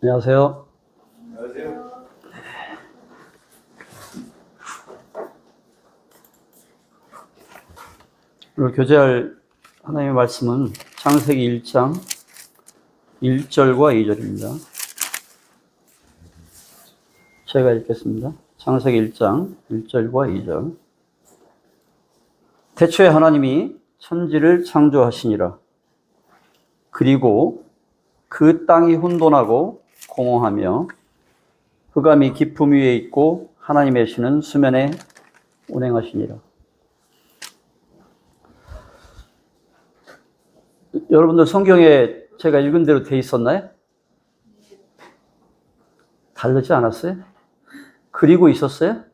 안녕하세요. 안녕하세요. 오늘 교제할 하나님의 말씀은 창세기 1장 1절과 2절입니다. 제가 읽겠습니다. 창세기 1장 1절과 2절. 태초에 하나님이 천지를 창조하시니라. 그리고 그 땅이 혼돈하고 공허하며 흑암이 깊음 위에 있고 하나님의 신은 수면에 운행하시니라. 여러분들 성경에 제가 읽은 대로 돼 있었나요? 다르지 않았어요? 그리고 있었어요?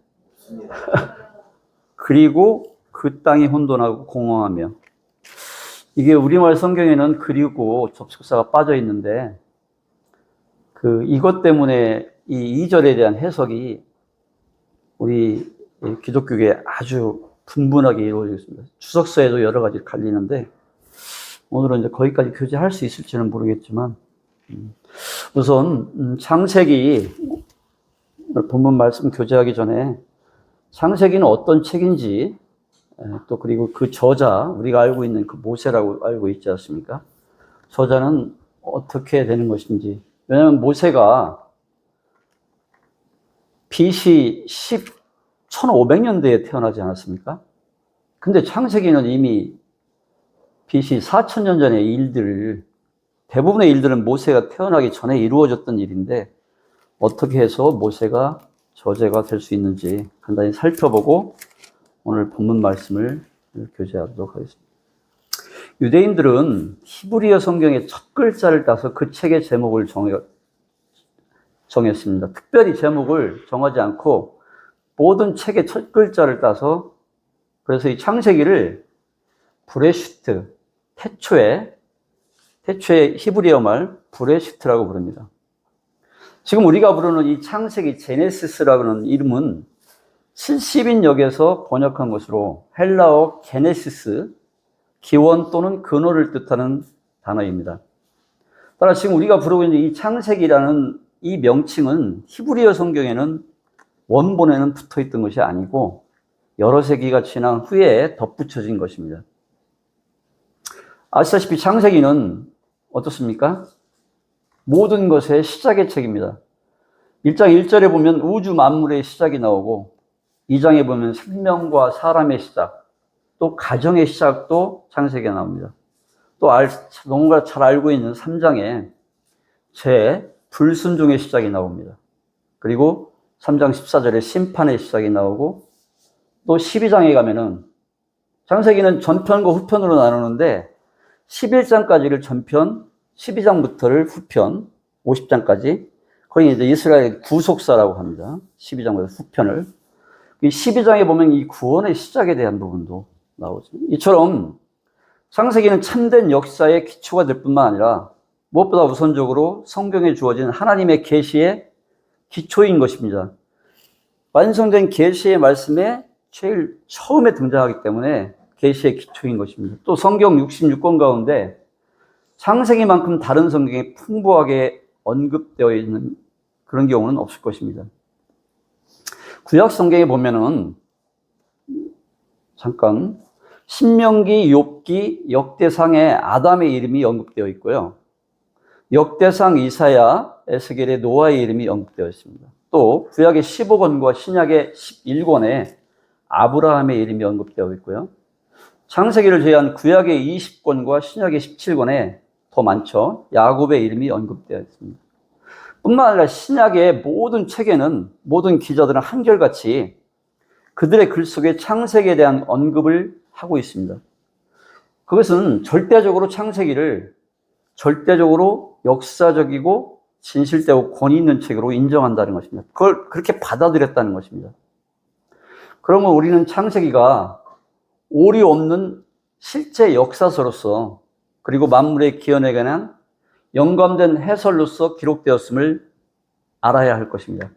그리고 그 땅이 혼돈하고 공허하며. 이게 우리말 성경에는 그리고 접속사가 빠져 있는데 이것 때문에 이 2절에 대한 해석이 우리 기독교계에 아주 분분하게 이루어지고 있습니다. 주석서에도 여러 가지 갈리는데 오늘은 이제 거기까지 교제할 수 있을지는 모르겠지만 우선 창세기 본문 말씀 교제하기 전에 창세기는 어떤 책인지 또 그리고 그 저자 우리가 알고 있는 그 모세라고 알고 있지 않습니까? 저자는 어떻게 되는 것인지. 왜냐하면 모세가 BC 1500년대에 태어나지 않았습니까? 근데 창세기는 이미 BC 4000년 전의 일들, 대부분의 일들은 모세가 태어나기 전에 이루어졌던 일인데 어떻게 해서 모세가 저자가 될 수 있는지 간단히 살펴보고 오늘 본문 말씀을 교제하도록 하겠습니다. 유대인들은 히브리어 성경의 첫 글자를 따서 그 책의 제목을 정했습니다. 특별히 제목을 정하지 않고 모든 책의 첫 글자를 따서, 그래서 이 창세기를 브레시트, 태초의 히브리어 말 브레시트라고 부릅니다. 지금 우리가 부르는 이 창세기 제네시스라고 하는 이름은 70인역에서 번역한 것으로 헬라어 게네시스, 기원 또는 근원을 뜻하는 단어입니다. 따라 지금 우리가 부르고 있는 이 창세기라는 이 명칭은 히브리어 성경에는 원본에는 붙어 있던 것이 아니고 여러 세기가 지난 후에 덧붙여진 것입니다. 아시다시피 창세기는 어떻습니까? 모든 것의 시작의 책입니다. 1장 1절에 보면 우주 만물의 시작이 나오고 2장에 보면 생명과 사람의 시작, 또 가정의 시작도 창세기에 나옵니다. 또 너무나 잘 알고 있는 3장에 불순종의 시작이 나옵니다. 그리고 3장 14절에 심판의 시작이 나오고 또 12장에 가면은 창세기는 전편과 후편으로 나누는데 11장까지를 전편, 12장부터를 후편, 50장까지 거기 이제 이스라엘 구속사라고 합니다. 12장부터 후편을. 이 12장에 보면 이 구원의 시작에 대한 부분도 나오죠. 이처럼 창세기는 참된 역사의 기초가 될 뿐만 아니라 무엇보다 우선적으로 성경에 주어진 하나님의 계시의 기초인 것입니다. 완성된 계시의 말씀에 제일 처음에 등장하기 때문에 계시의 기초인 것입니다. 또 성경 66권 가운데 창세기만큼 다른 성경에 풍부하게 언급되어 있는 그런 경우는 없을 것입니다. 구약 성경에 보면은 잠깐 신명기, 욥기, 역대상에 아담의 이름이 언급되어 있고요. 역대상, 이사야, 에스겔의 노아의 이름이 언급되어 있습니다. 또 구약의 15권과 신약의 11권에 아브라함의 이름이 언급되어 있고요. 창세기를 제외한 구약의 20권과 신약의 17권에 더 많죠. 야곱의 이름이 언급되어 있습니다. 뿐만 아니라 신약의 모든 책에는 모든 기자들은 한결같이 그들의 글 속에 창세기에 대한 언급을 하고 있습니다. 그것은 절대적으로 창세기를 절대적으로 역사적이고 진실되고 권위 있는 책으로 인정한다는 것입니다. 그걸 그렇게 받아들였다는 것입니다. 그러면 우리는 창세기가 오류 없는 실제 역사서로서 그리고 만물의 기원에 관한 영감된 해설로서 기록되었음을 알아야 할 것입니다.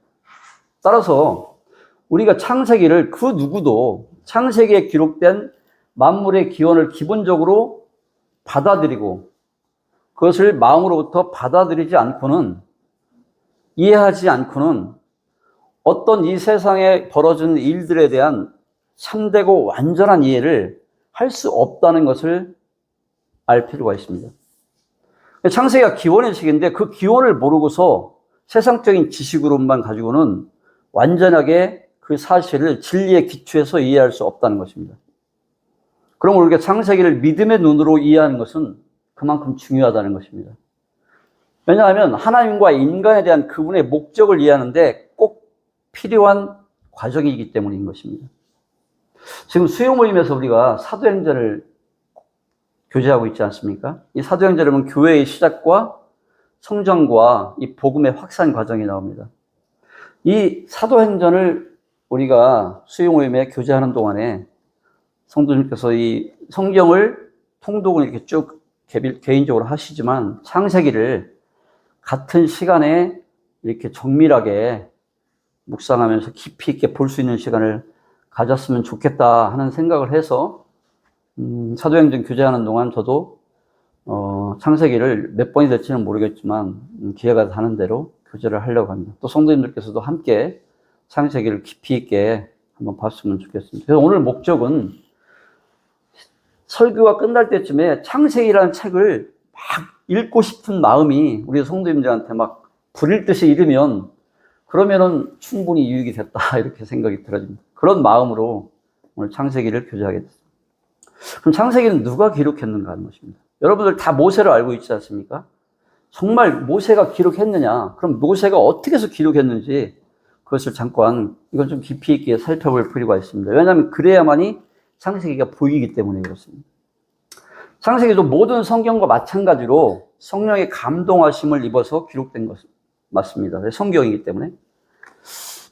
따라서 우리가 창세기를 그 누구도 창세기에 기록된 만물의 기원을 기본적으로 받아들이고 그것을 마음으로부터 받아들이지 않고는 이해하지 않고는 어떤 이 세상에 벌어지는 일들에 대한 참되고 완전한 이해를 할 수 없다는 것을 알 필요가 있습니다. 창세기가 기원의 책인데 그 기원을 모르고서 세상적인 지식으로만 가지고는 완전하게 그 사실을 진리에 기초해서 이해할 수 없다는 것입니다. 그럼 우리가 창세기를 믿음의 눈으로 이해하는 것은 그만큼 중요하다는 것입니다. 왜냐하면 하나님과 인간에 대한 그분의 목적을 이해하는데 꼭 필요한 과정이기 때문인 것입니다. 지금 수요 모임에서 우리가 사도행전을 교제하고 있지 않습니까? 이 사도행전을 보면 교회의 시작과 성장과 이 복음의 확산 과정이 나옵니다. 이 사도행전을 우리가 수요 모임에 교제하는 동안에 성도님께서 이 성경을 통독을 이렇게 쭉 개인적으로 하시지만 창세기를 같은 시간에 이렇게 정밀하게 묵상하면서 깊이 있게 볼 수 있는 시간을 가졌으면 좋겠다 하는 생각을 해서 사도행전 교제하는 동안 저도 창세기를 몇 번이 될지는 모르겠지만 기회가 닿는 대로 교제를 하려고 합니다. 또 성도님들께서도 함께 창세기를 깊이 있게 한번 봤으면 좋겠습니다. 그래서 오늘 목적은 설교가 끝날 때쯤에 창세기라는 책을 막 읽고 싶은 마음이 우리 성도님들한테 막 불일 듯이 이르면 그러면은 충분히 유익이 됐다 이렇게 생각이 들어집니다. 그런 마음으로 오늘 창세기를 교제하겠습니다. 그럼 창세기는 누가 기록했는가 하는 것입니다. 여러분들 다 모세를 알고 있지 않습니까? 정말 모세가 기록했느냐? 그럼 모세가 어떻게 해서 기록했는지 그것을 잠깐 이건 좀 깊이 있게 살펴볼 필요가 있습니다. 왜냐하면 그래야만이 창세기가 보이기 때문에 그렇습니다. 창세기도 모든 성경과 마찬가지로 성령의 감동하심을 입어서 기록된 것 맞습니다. 성경이기 때문에.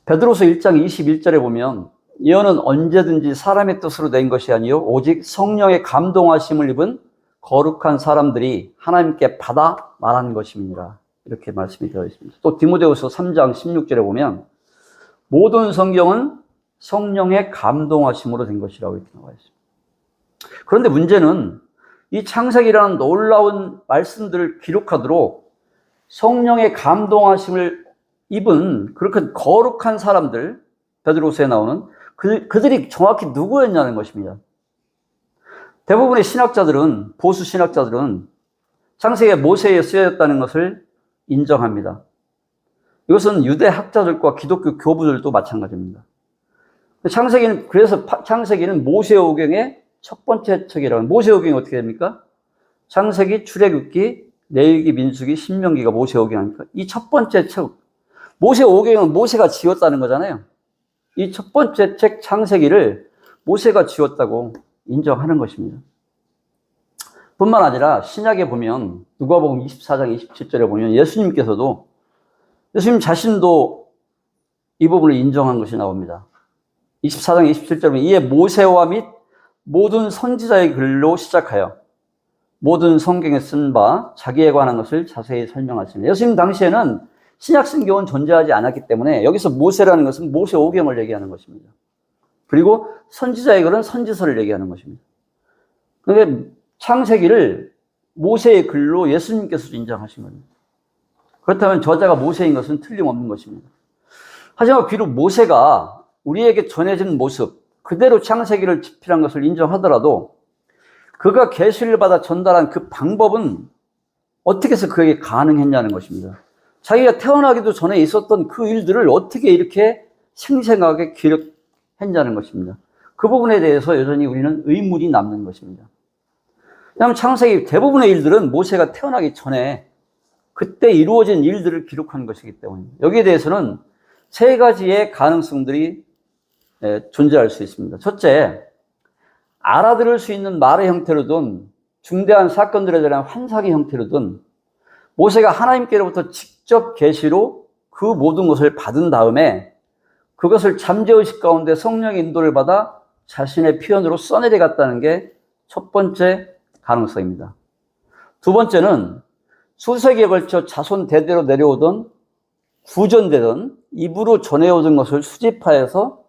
베드로서 1장 21절에 보면 예언은 언제든지 사람의 뜻으로 낸 것이 아니요 오직 성령의 감동하심을 입은 거룩한 사람들이 하나님께 받아 말한 것임이니라. 이렇게 말씀이 되어 있습니다. 또 디모데후서 3장 16절에 보면 모든 성경은 성령의 감동하심으로 된 것이라고 이렇게 나와 있습니다. 그런데 문제는 이 창세기라는 놀라운 말씀들을 기록하도록 성령의 감동하심을 입은 그렇게 거룩한 사람들, 베드로서에 나오는 그들이 정확히 누구였냐는 것입니다. 대부분의 신학자들은, 보수 신학자들은 창세기에 모세에 쓰여졌다는 것을 인정합니다. 이것은 유대 학자들과 기독교 교부들도 마찬가지입니다. 그래서 창세기는 모세오경의 첫 번째 책이라는, 모세오경이 어떻게 됩니까? 창세기, 출애굽기, 레위기, 민수기, 신명기가 모세오경 아닙니까? 이 첫 번째 책, 모세오경은 모세가 지었다는 거잖아요. 이 첫 번째 책 창세기를 모세가 지었다고 인정하는 것입니다. 뿐만 아니라 신약에 보면 누가복음 24장 27절에 보면 예수님 자신도 이 부분을 인정한 것이 나옵니다. 24장 27절에 이에 모세와 및 모든 선지자의 글로 시작하여 모든 성경에 쓴 바 자기에 관한 것을 자세히 설명하십니다. 예수님 당시에는 신약 성경은 존재하지 않았기 때문에 여기서 모세라는 것은 모세오경을 얘기하는 것입니다. 그리고 선지자의 글은 선지서를 얘기하는 것입니다. 그런데 창세기를 모세의 글로 예수님께서도 인정하신 겁니다. 그렇다면 저자가 모세인 것은 틀림없는 것입니다. 하지만 비록 모세가 우리에게 전해진 모습, 그대로 창세기를 집필한 것을 인정하더라도 그가 계시를 받아 전달한 그 방법은 어떻게 해서 그에게 가능했냐는 것입니다. 자기가 태어나기도 전에 있었던 그 일들을 어떻게 이렇게 생생하게 기록했냐는 것입니다. 그 부분에 대해서 여전히 우리는 의문이 남는 것입니다. 왜냐하면 창세기 대부분의 일들은 모세가 태어나기 전에 그때 이루어진 일들을 기록한 것이기 때문입니다. 여기에 대해서는 세 가지의 가능성들이 존재할 수 있습니다. 첫째, 알아들을 수 있는 말의 형태로든 중대한 사건들에 대한 환상의 형태로든 모세가 하나님께로부터 직접 계시로 그 모든 것을 받은 다음에 그것을 잠재의식 가운데 성령의 인도를 받아 자신의 표현으로 써내려갔다는 게 첫 번째 가능성입니다. 두 번째는 수세기에 걸쳐 자손 대대로 내려오던 구전되던 입으로 전해오던 것을 수집하여서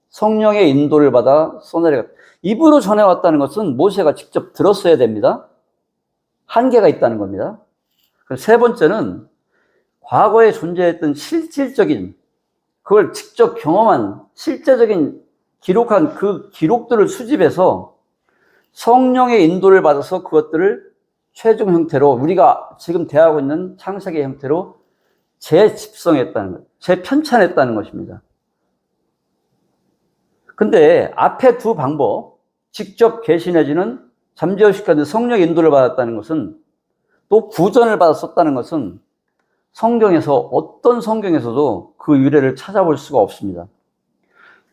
성령의 인도를 받아 써내려갔다. 입으로 전해왔다는 것은 모세가 직접 들었어야 됩니다. 한계가 있다는 겁니다. 세 번째는 과거에 존재했던 실질적인, 그걸 직접 경험한 실제적인 기록한 그 기록들을 수집해서 성령의 인도를 받아서 그것들을 최종 형태로 우리가 지금 대하고 있는 창세기 형태로 재집성했다는 것, 재편찬했다는 것입니다. 근데 앞에 두 방법, 직접 계시 내지는 잠재의식까지 성령의 인도를 받았다는 것은, 또 구전을 받았었다는 것은 성경에서 어떤 성경에서도 그 유래를 찾아볼 수가 없습니다.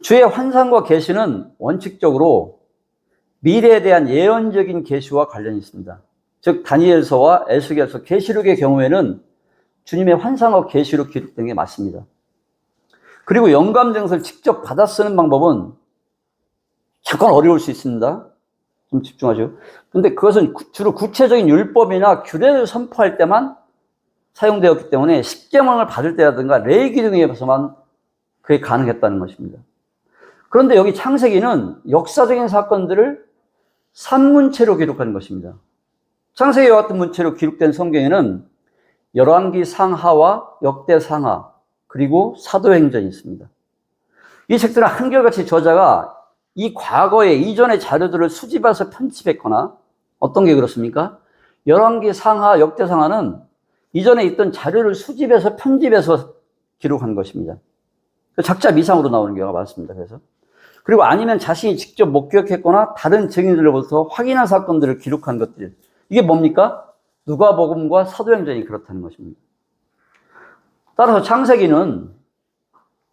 주의 환상과 계시는 원칙적으로 미래에 대한 예언적인 계시와 관련이 있습니다. 즉 다니엘서와 에스겔서, 계시록의 경우에는 주님의 환상과 계시로 기록된 게 맞습니다. 그리고 영감증서를 직접 받아 쓰는 방법은 잠깐 어려울 수 있습니다. 좀 집중하죠. 근데 그것은 주로 구체적인 율법이나 규례를 선포할 때만 사용되었기 때문에 십계명을 받을 때라든가 레위기둥에서만 그게 가능했다는 것입니다. 그런데 여기 창세기는 역사적인 사건들을 산문체로 기록한 것입니다. 창세기와 같은 문체로 기록된 성경에는 열왕기 상하와 역대 상하, 그리고 사도행전이 있습니다. 이 책들은 한결같이 저자가 이 과거의 이전의 자료들을 수집해서 편집했거나, 어떤 게 그렇습니까? 열왕기 상하, 역대 상하는 이전에 있던 자료를 수집해서 편집해서 기록한 것입니다. 작자 미상으로 나오는 경우가 많습니다. 그리고 아니면 자신이 직접 목격했거나 다른 증인들로부터 확인한 사건들을 기록한 것들, 이게 뭡니까? 누가복음과 사도행전이 그렇다는 것입니다. 따라서 창세기는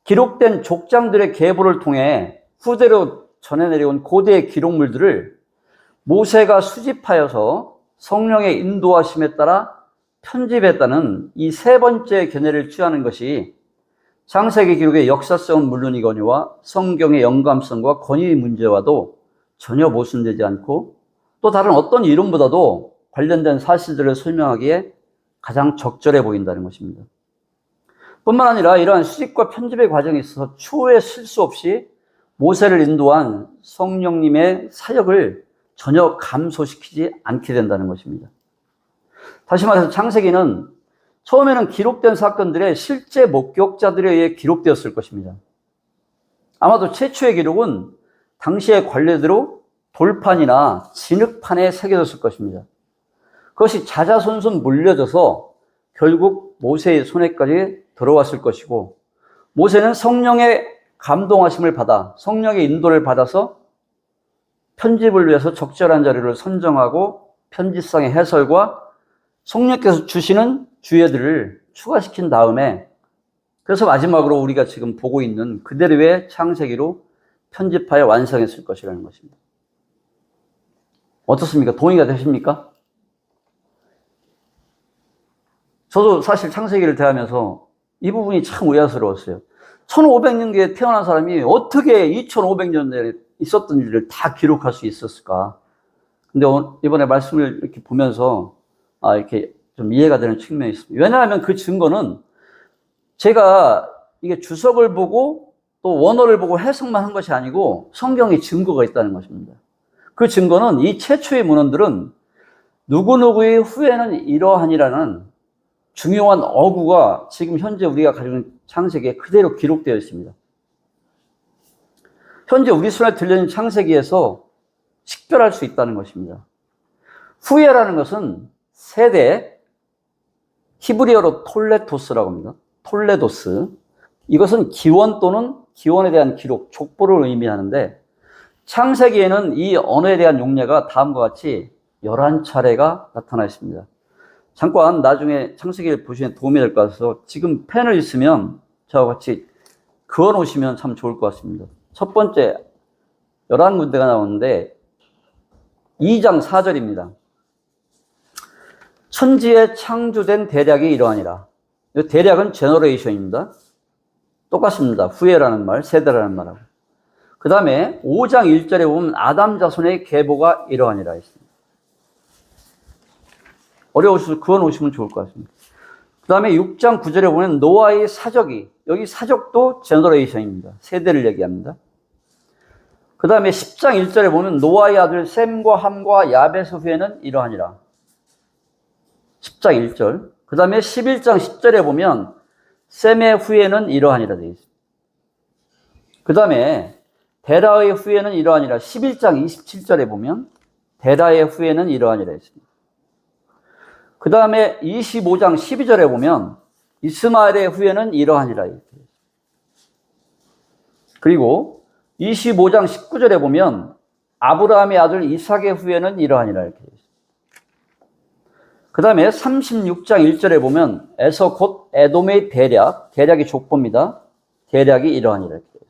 기록된 족장들의 계보를 통해 후대로 전해 내려온 고대의 기록물들을 모세가 수집하여서 성령의 인도하심에 따라 편집했다는 이 세 번째 견해를 취하는 것이 창세기 기록의 역사성은 물론이거니와 성경의 영감성과 권위 문제와도 전혀 모순되지 않고, 또 다른 어떤 이론보다도 관련된 사실들을 설명하기에 가장 적절해 보인다는 것입니다. 뿐만 아니라 이러한 수집과 편집의 과정에 있어서 추후에 실수 없이 모세를 인도한 성령님의 사역을 전혀 감소시키지 않게 된다는 것입니다. 다시 말해서 창세기는 처음에는 기록된 사건들의 실제 목격자들에 의해 기록되었을 것입니다. 아마도 최초의 기록은 당시의 관례대로 돌판이나 진흙판에 새겨졌을 것입니다. 그것이 자자손손 물려져서 결국 모세의 손에까지 들어왔을 것이고, 모세는 성령의 감동하심을 받아, 성령의 인도를 받아서 편집을 위해서 적절한 자료를 선정하고 편집상의 해설과 성령께서 주시는 주예들을 추가시킨 다음에, 그래서 마지막으로 우리가 지금 보고 있는 그대로의 창세기로 편집하여 완성했을 것이라는 것입니다. 어떻습니까? 동의가 되십니까? 저도 사실 창세기를 대하면서 이 부분이 참 의아스러웠어요. 1500년경에 태어난 사람이 어떻게 2500년에 있었던 일을 다 기록할 수 있었을까? 근데 이번에 말씀을 이렇게 보면서 이렇게 좀 이해가 되는 측면이 있습니다. 왜냐하면 그 증거는 제가 이게 주석을 보고 또 원어를 보고 해석만 한 것이 아니고 성경의 증거가 있다는 것입니다. 그 증거는 이 최초의 문헌들은 누구누구의 후에는 이러하니라는 중요한 어구가 지금 현재 우리가 가지고 있는 창세기에 그대로 기록되어 있습니다. 현재 우리 손에 들려있는 창세기에서 식별할 수 있다는 것입니다. 후에라는 것은 세대, 히브리어로 톨레도스라고 합니다. 톨레도스. 이것은 기원 또는 기원에 대한 기록, 족보를 의미하는데, 창세기에는 이 언어에 대한 용례가 다음과 같이 11차례가 나타나 있습니다. 잠깐 나중에 창세기를 보시면 도움이 될 것 같아서 지금 펜을 있으면 저와 같이 그어 놓으시면 참 좋을 것 같습니다. 첫 번째 11군데가 나오는데 2장 4절입니다. 천지에 창조된 대략이 이러하니라. 이 대략은 제너레이션입니다. 똑같습니다. 후예라는 말, 세대라는 말하고. 그 다음에 5장 1절에 보면 아담 자손의 계보가 이러하니라 했습니다. 어려우셔서 그어 놓으시면 좋을 것 같습니다. 그 다음에 6장 9절에 보면 노아의 사적이, 여기 사적도 제너레이션입니다. 세대를 얘기합니다. 그 다음에 10장 1절에 보면 노아의 아들 셈과 함과 야벳의 후에는 이러하니라. 10장 1절. 그 다음에 11장 10절에 보면 셈의 후예는 이러하니라 되어 있습니다. 그 다음에 데라의 후예는 이러하니라 11장 27절에 보면 데라의 후예는 이러하니라 했습니다. 그 다음에 25장 12절에 보면 이스마엘의 후예는 이러하니라 했습니다. 그리고 25장 19절에 보면 아브라함의 아들 이삭의 후예는 이러하니라 이렇게 되어 있습니다. 그 다음에 36장 1절에 보면 에서 곧 에돔의 대략이 족보입니다. 대략이 이러하니라 이렇게 되어 있습니다.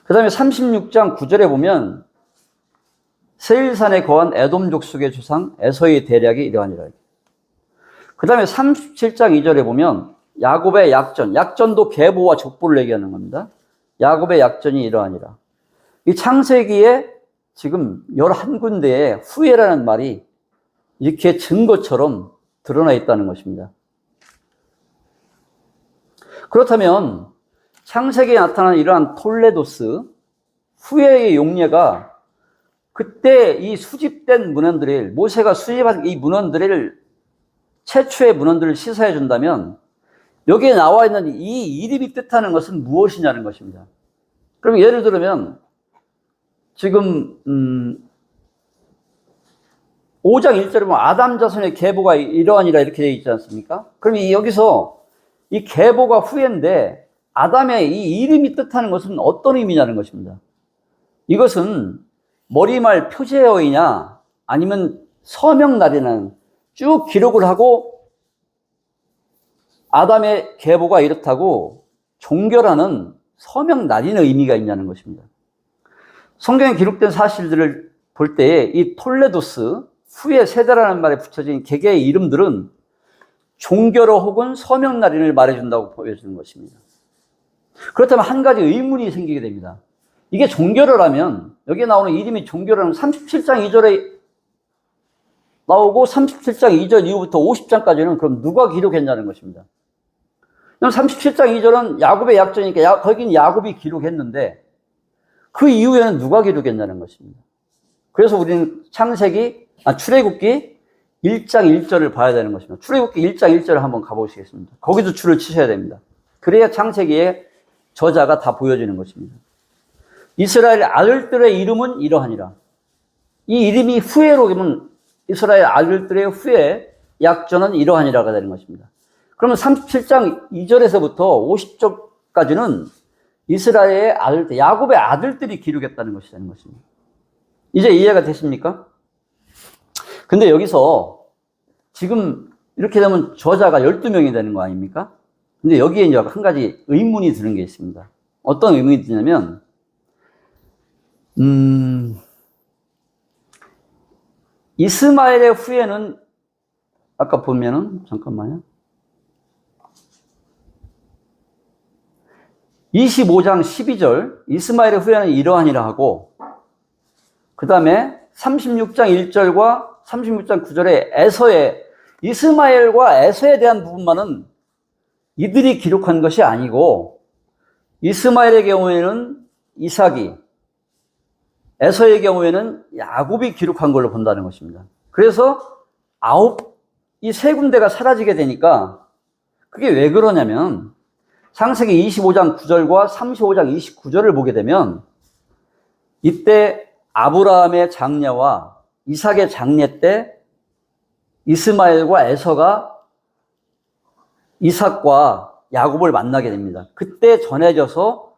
그 다음에 36장 9절에 보면 세일산에 거한 에돔 족속의 조상 에서의 대략이 이러하니라. 그 다음에 37장 2절에 보면 야곱의 약전도 계보와 족보를 얘기하는 겁니다. 야곱의 약전이 이러하니라. 이 창세기에 지금 11군데에 후예라는 말이 이렇게 증거처럼 드러나 있다는 것입니다. 그렇다면 창세기에 나타난 이러한 톨레도스 후예의 용례가 그때 이 수집된 문헌들을 모세가 수집한 이 문헌들을 최초의 문헌들을 시사해 준다면 여기에 나와 있는 이 이름이 뜻하는 것은 무엇이냐는 것입니다. 그럼 예를 들면 지금 5장 1절에 보면 아담 자손의 계보가 이러하니라 이렇게 되어 있지 않습니까? 그럼 여기서 이 계보가 후예인데 아담의 이 이름이 뜻하는 것은 어떤 의미냐는 것입니다. 이것은 머리말 표제어이냐 아니면 서명날이냐는 쭉 기록을 하고 아담의 계보가 이렇다고 종결하는 서명날인의 의미가 있냐는 것입니다. 성경에 기록된 사실들을 볼 때에 이 톨레도스 후의 세대라는 말에 붙여진 개개의 이름들은 종결어 혹은 서명날인을 말해준다고 보여주는 것입니다. 그렇다면 한 가지 의문이 생기게 됩니다. 이게 종결어라면 여기에 나오는 이름이 종결어라면 37장 2절에 나오고 37장 2절 이후부터 50장까지는 그럼 누가 기록했냐는 것입니다. 37장 2절은 야곱의 약전이니까 거긴 야곱이 기록했는데 그 이후에는 누가 기록했냐는 것입니다. 그래서 우리는 출애굽기 1장 1절을 봐야 되는 것입니다. 출애굽기 1장 1절을 한번 가보시겠습니다. 거기도 줄을 치셔야 됩니다. 그래야 창세기의 저자가 다 보여지는 것입니다. 이스라엘 아들들의 이름은 이러하니라. 이 이름이 후예로 보면 이스라엘 아들들의 후예 약전은 이러하니라가 되는 것입니다. 그러면 37장 2절에서부터 50절까지는 이스라엘의 아들들, 야곱의 아들들이 기록했다는 것이 되는 것입니다. 이제 이해가 되십니까? 근데 여기서 지금 이렇게 되면 저자가 12명이 되는 거 아닙니까? 근데 여기에 이제 한 가지 의문이 드는 게 있습니다. 어떤 의문이 드냐면, 이스마엘의 후예는 아까 보면은 잠깐만요. 25장 12절 이스마엘의 후예는 이러하니라 하고 그 다음에 36장 1절과 36장 9절에 에서의 이스마엘과 에서에 대한 부분만은 이들이 기록한 것이 아니고 이스마엘의 경우에는 이삭이 에서의 경우에는 야곱이 기록한 걸로 본다는 것입니다. 그래서 이 세 군데가 사라지게 되니까 그게 왜 그러냐면 창세기 25장 9절과 35장 29절을 보게 되면 이때 아브라함의 장례와 이삭의 장례 때 이스마엘과 에서가 이삭과 야곱을 만나게 됩니다. 그때 전해져서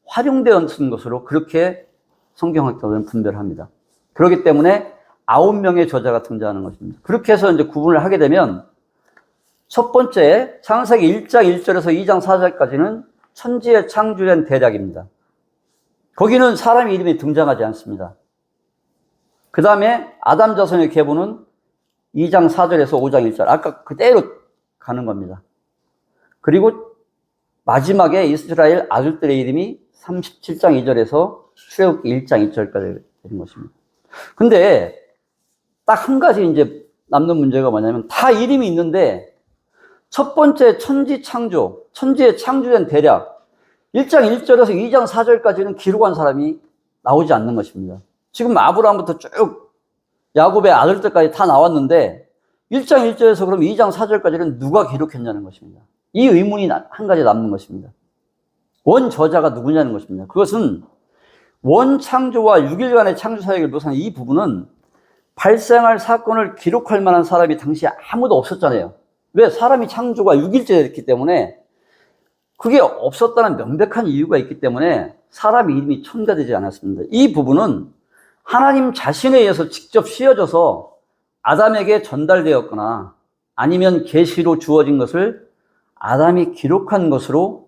활용되었던 것으로 그렇게 성경학자들은 분별을 합니다. 그렇기 때문에 9명의 저자가 등장하는 것입니다. 그렇게 해서 이제 구분을 하게 되면 첫 번째 창세기 1장 1절에서 2장 4절까지는 천지에 창조된 대략입니다. 거기는 사람 이름이 등장하지 않습니다. 그 다음에 아담 자손의 계보는 2장 4절에서 5장 1절 아까 그대로 가는 겁니다. 그리고 마지막에 이스라엘 아들들의 이름이 37장 2절에서 출애굽기 1장 2절까지 되는 것입니다. 근데 딱 한 가지 이제 남는 문제가 뭐냐면 다 이름이 있는데 첫 번째 천지에 창조된 대략 1장 1절에서 2장 4절까지는 기록한 사람이 나오지 않는 것입니다. 지금 아브라함부터 쭉 야곱의 아들들까지 다 나왔는데 1장 1절에서 그럼 2장 4절까지는 누가 기록했냐는 것입니다. 이 의문이 한 가지 남는 것입니다. 원 저자가 누구냐는 것입니다. 그것은 원 창조와 6일간의 창조 사역을 묘사하는 이 부분은 발생할 사건을 기록할 만한 사람이 당시에 아무도 없었잖아요. 왜? 사람이 창조가 6일째였기 때문에 그게 없었다는 명백한 이유가 있기 때문에 사람 이름이 첨가되지 않았습니다. 이 부분은 하나님 자신에 의해서 직접 씌어져서 아담에게 전달되었거나 아니면 계시로 주어진 것을 아담이 기록한 것으로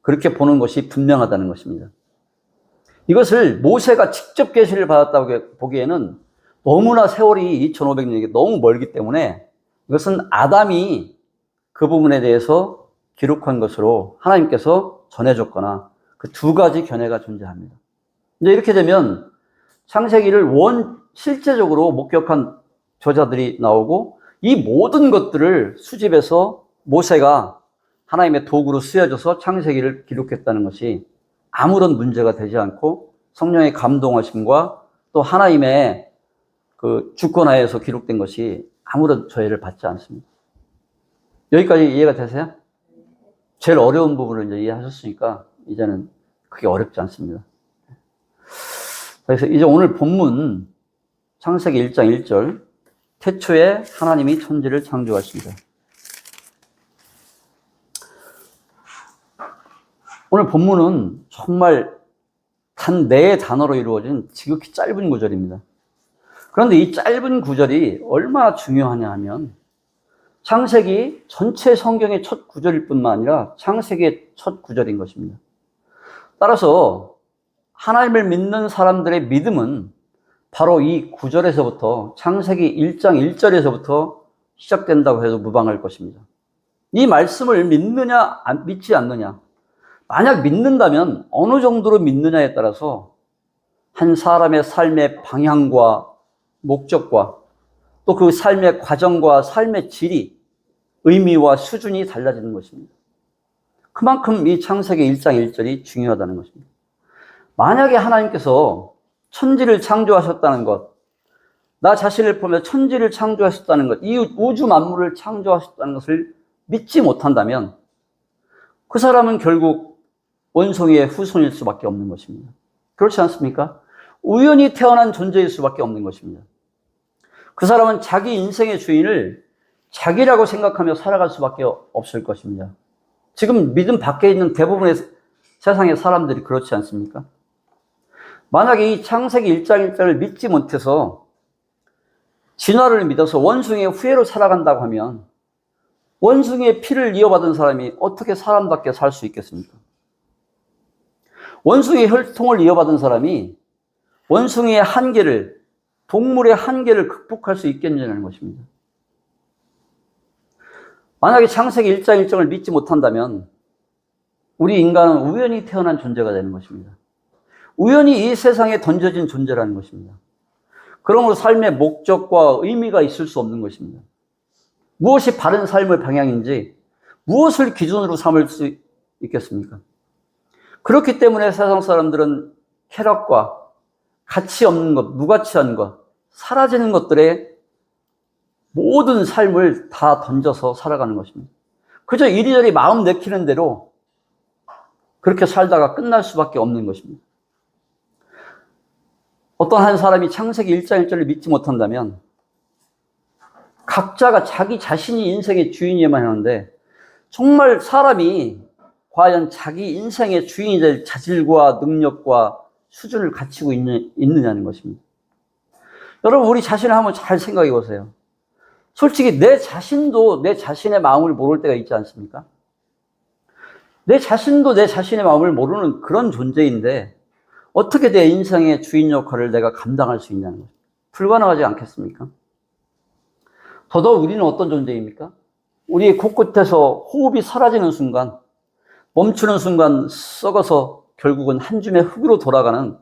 그렇게 보는 것이 분명하다는 것입니다. 이것을 모세가 직접 계시를 받았다고 보기에는 너무나 세월이 2500년이 너무 멀기 때문에 이것은 아담이 그 부분에 대해서 기록한 것으로 하나님께서 전해줬거나 그 두 가지 견해가 존재합니다. 이제 이렇게 되면 창세기를 실제적으로 목격한 저자들이 나오고 이 모든 것들을 수집해서 모세가 하나님의 도구로 쓰여져서 창세기를 기록했다는 것이 아무런 문제가 되지 않고 성령의 감동하심과 또 하나님의 그 주권하에서 기록된 것이 아무런 저해를 받지 않습니다. 여기까지 이해가 되세요? 제일 어려운 부분을 이제 이해하셨으니까 이제는 그게 어렵지 않습니다. 그래서 이제 오늘 본문 창세기 1장 1절 태초에 하나님이 천지를 창조하십니다. 오늘 본문은 정말 단 4단어로 이루어진 지극히 짧은 구절입니다. 그런데 이 짧은 구절이 얼마나 중요하냐 하면 창세기 전체 성경의 첫 구절일 뿐만 아니라 창세기의 첫 구절인 것입니다. 따라서 하나님을 믿는 사람들의 믿음은 바로 이 구절에서부터 창세기 1장 1절에서부터 시작된다고 해도 무방할 것입니다. 이 말씀을 믿느냐 믿지 않느냐, 만약 믿는다면 어느 정도로 믿느냐에 따라서 한 사람의 삶의 방향과 목적과 또 그 삶의 과정과 삶의 질이 의미와 수준이 달라지는 것입니다. 그만큼 이 창세기 1장 1절이 중요하다는 것입니다. 만약에 하나님께서 천지를 창조하셨다는 것, 나 자신을 보며 천지를 창조하셨다는 것, 이 우주 만물을 창조하셨다는 것을 믿지 못한다면 그 사람은 결국 원숭이의 후손일 수밖에 없는 것입니다. 그렇지 않습니까? 우연히 태어난 존재일 수밖에 없는 것입니다. 그 사람은 자기 인생의 주인을 자기라고 생각하며 살아갈 수밖에 없을 것입니다. 지금 믿음 밖에 있는 대부분의 세상의 사람들이 그렇지 않습니까? 만약에 이 창세기 1장 1절을 믿지 못해서 진화를 믿어서 원숭이의 후예로 살아간다고 하면 원숭이의 피를 이어받은 사람이 어떻게 사람답게 살 수 있겠습니까? 원숭이의 혈통을 이어받은 사람이 원숭이의 한계를, 동물의 한계를 극복할 수 있겠느냐는 것입니다. 만약에 창세기 1장 1절을 믿지 못한다면 우리 인간은 우연히 태어난 존재가 되는 것입니다. 우연히 이 세상에 던져진 존재라는 것입니다. 그러므로 삶의 목적과 의미가 있을 수 없는 것입니다. 무엇이 바른 삶의 방향인지 무엇을 기준으로 삼을 수 있겠습니까? 그렇기 때문에 세상 사람들은 쾌락과 가치 없는 것, 무가치한 것, 사라지는 것들에 모든 삶을 다 던져서 살아가는 것입니다. 그저 이리저리 마음 내키는 대로 그렇게 살다가 끝날 수밖에 없는 것입니다. 어떤 한 사람이 창세기 1장 1절을 믿지 못한다면 각자가 자기 자신이 인생의 주인이어야만 하는데 정말 사람이 과연 자기 인생의 주인이 될 자질과 능력과 수준을 갖추고 있느냐는 것입니다. 여러분, 우리 자신을 한번 잘 생각해 보세요. 솔직히 내 자신도 내 자신의 마음을 모를 때가 있지 않습니까? 내 자신도 내 자신의 마음을 모르는 그런 존재인데 어떻게 내 인생의 주인 역할을 내가 감당할 수 있냐는 거죠. 불가능하지 않겠습니까? 더더욱 우리는 어떤 존재입니까? 우리의 코끝에서 호흡이 사라지는 순간, 멈추는 순간 썩어서 결국은 한 줌의 흙으로 돌아가는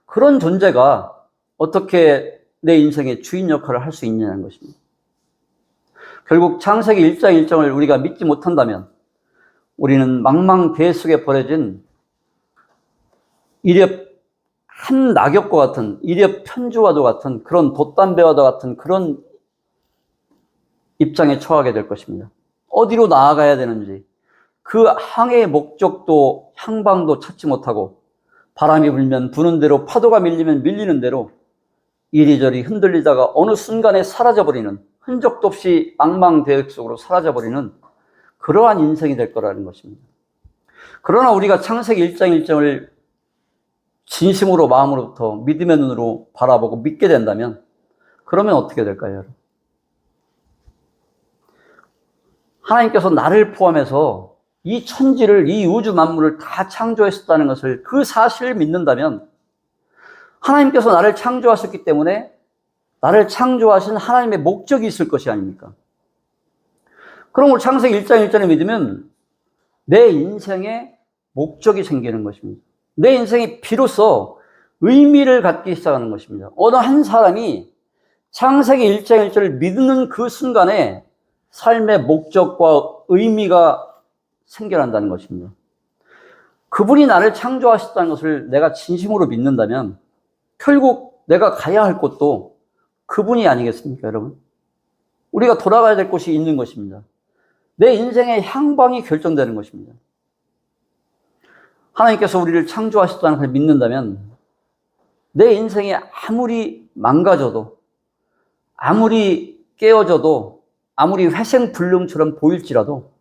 그런 존재가 어떻게 내 인생의 주인 역할을 할 수 있냐는 것입니다. 결국 창세기 1장 1절을 우리가 믿지 못한다면 우리는 망망대해 속에 버려진 일엽 한 낙엽과 같은, 일엽 편주와도 같은 그런 돛담배와도 같은 그런 입장에 처하게 될 것입니다. 어디로 나아가야 되는지, 그 항해의 목적도 향방도 찾지 못하고 바람이 불면 부는 대로, 파도가 밀리면 밀리는 대로 이리저리 흔들리다가 어느 순간에 사라져버리는, 흔적도 없이 망망대해 속으로 사라져버리는 그러한 인생이 될 거라는 것입니다. 그러나 우리가 창세기 1장 1절을 진심으로, 마음으로부터 믿음의 눈으로 바라보고 믿게 된다면, 그러면 어떻게 될까요, 여러분? 하나님께서 나를 포함해서 이 천지를, 이 우주 만물을 다 창조했었다는 것을, 그 사실을 믿는다면, 하나님께서 나를 창조하셨기 때문에 나를 창조하신 하나님의 목적이 있을 것이 아닙니까? 그럼 우리 창세기 1장 1절을 믿으면 내 인생에 목적이 생기는 것입니다. 내 인생이 비로소 의미를 갖기 시작하는 것입니다. 어느 한 사람이 창세기 1장 1절을 믿는 그 순간에 삶의 목적과 의미가 생겨난다는 것입니다. 그분이 나를 창조하셨다는 것을 내가 진심으로 믿는다면 결국 내가 가야 할 곳도 그분이 아니겠습니까, 여러분? 우리가 돌아가야 될 곳이 있는 것입니다. 내 인생의 향방이 결정되는 것입니다. 하나님께서 우리를 창조하셨다는 것을 믿는다면 내 인생이 아무리 망가져도, 아무리 깨어져도, 아무리 회생불능처럼 보일지라도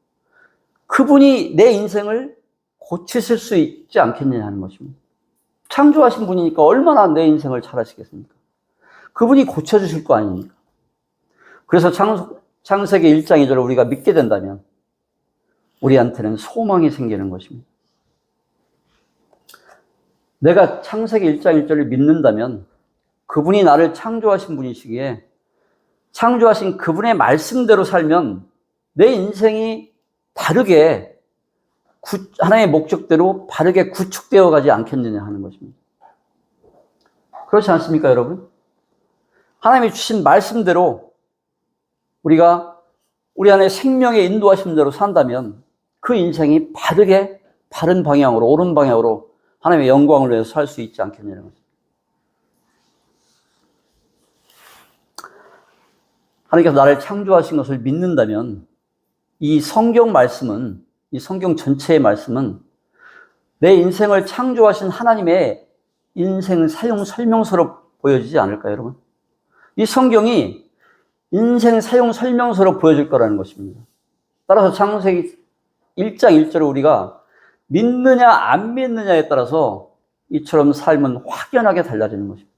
그분이 내 인생을 고치실 수 있지 않겠느냐 하는 것입니다. 창조하신 분이니까 얼마나 내 인생을 잘 하시겠습니까? 그분이 고쳐주실 거 아닙니까? 그래서 창세기 1장 2절을 우리가 믿게 된다면 우리한테는 소망이 생기는 것입니다. 내가 창세기 1장 1절을 믿는다면 그분이 나를 창조하신 분이시기에 창조하신 그분의 말씀대로 살면 내 인생이 바르게, 하나님의 목적대로 바르게 구축되어 가지 않겠느냐 하는 것입니다. 그렇지 않습니까, 여러분? 하나님이 주신 말씀대로 우리가 우리 안에 생명의 인도하심대로 산다면 그 인생이 바르게, 바른 방향으로, 옳은 방향으로 하나님의 영광을 위해서 살 수 있지 않겠느냐는 것입니다. 하나님께서 나를 창조하신 것을 믿는다면 이 성경 말씀은, 이 성경 전체의 말씀은 내 인생을 창조하신 하나님의 인생 사용 설명서로 보여지지 않을까요, 여러분? 이 성경이 인생 사용 설명서로 보여질 거라는 것입니다. 따라서 창세기 1장 1절을 우리가 믿느냐 안 믿느냐에 따라서 이처럼 삶은 확연하게 달라지는 것입니다.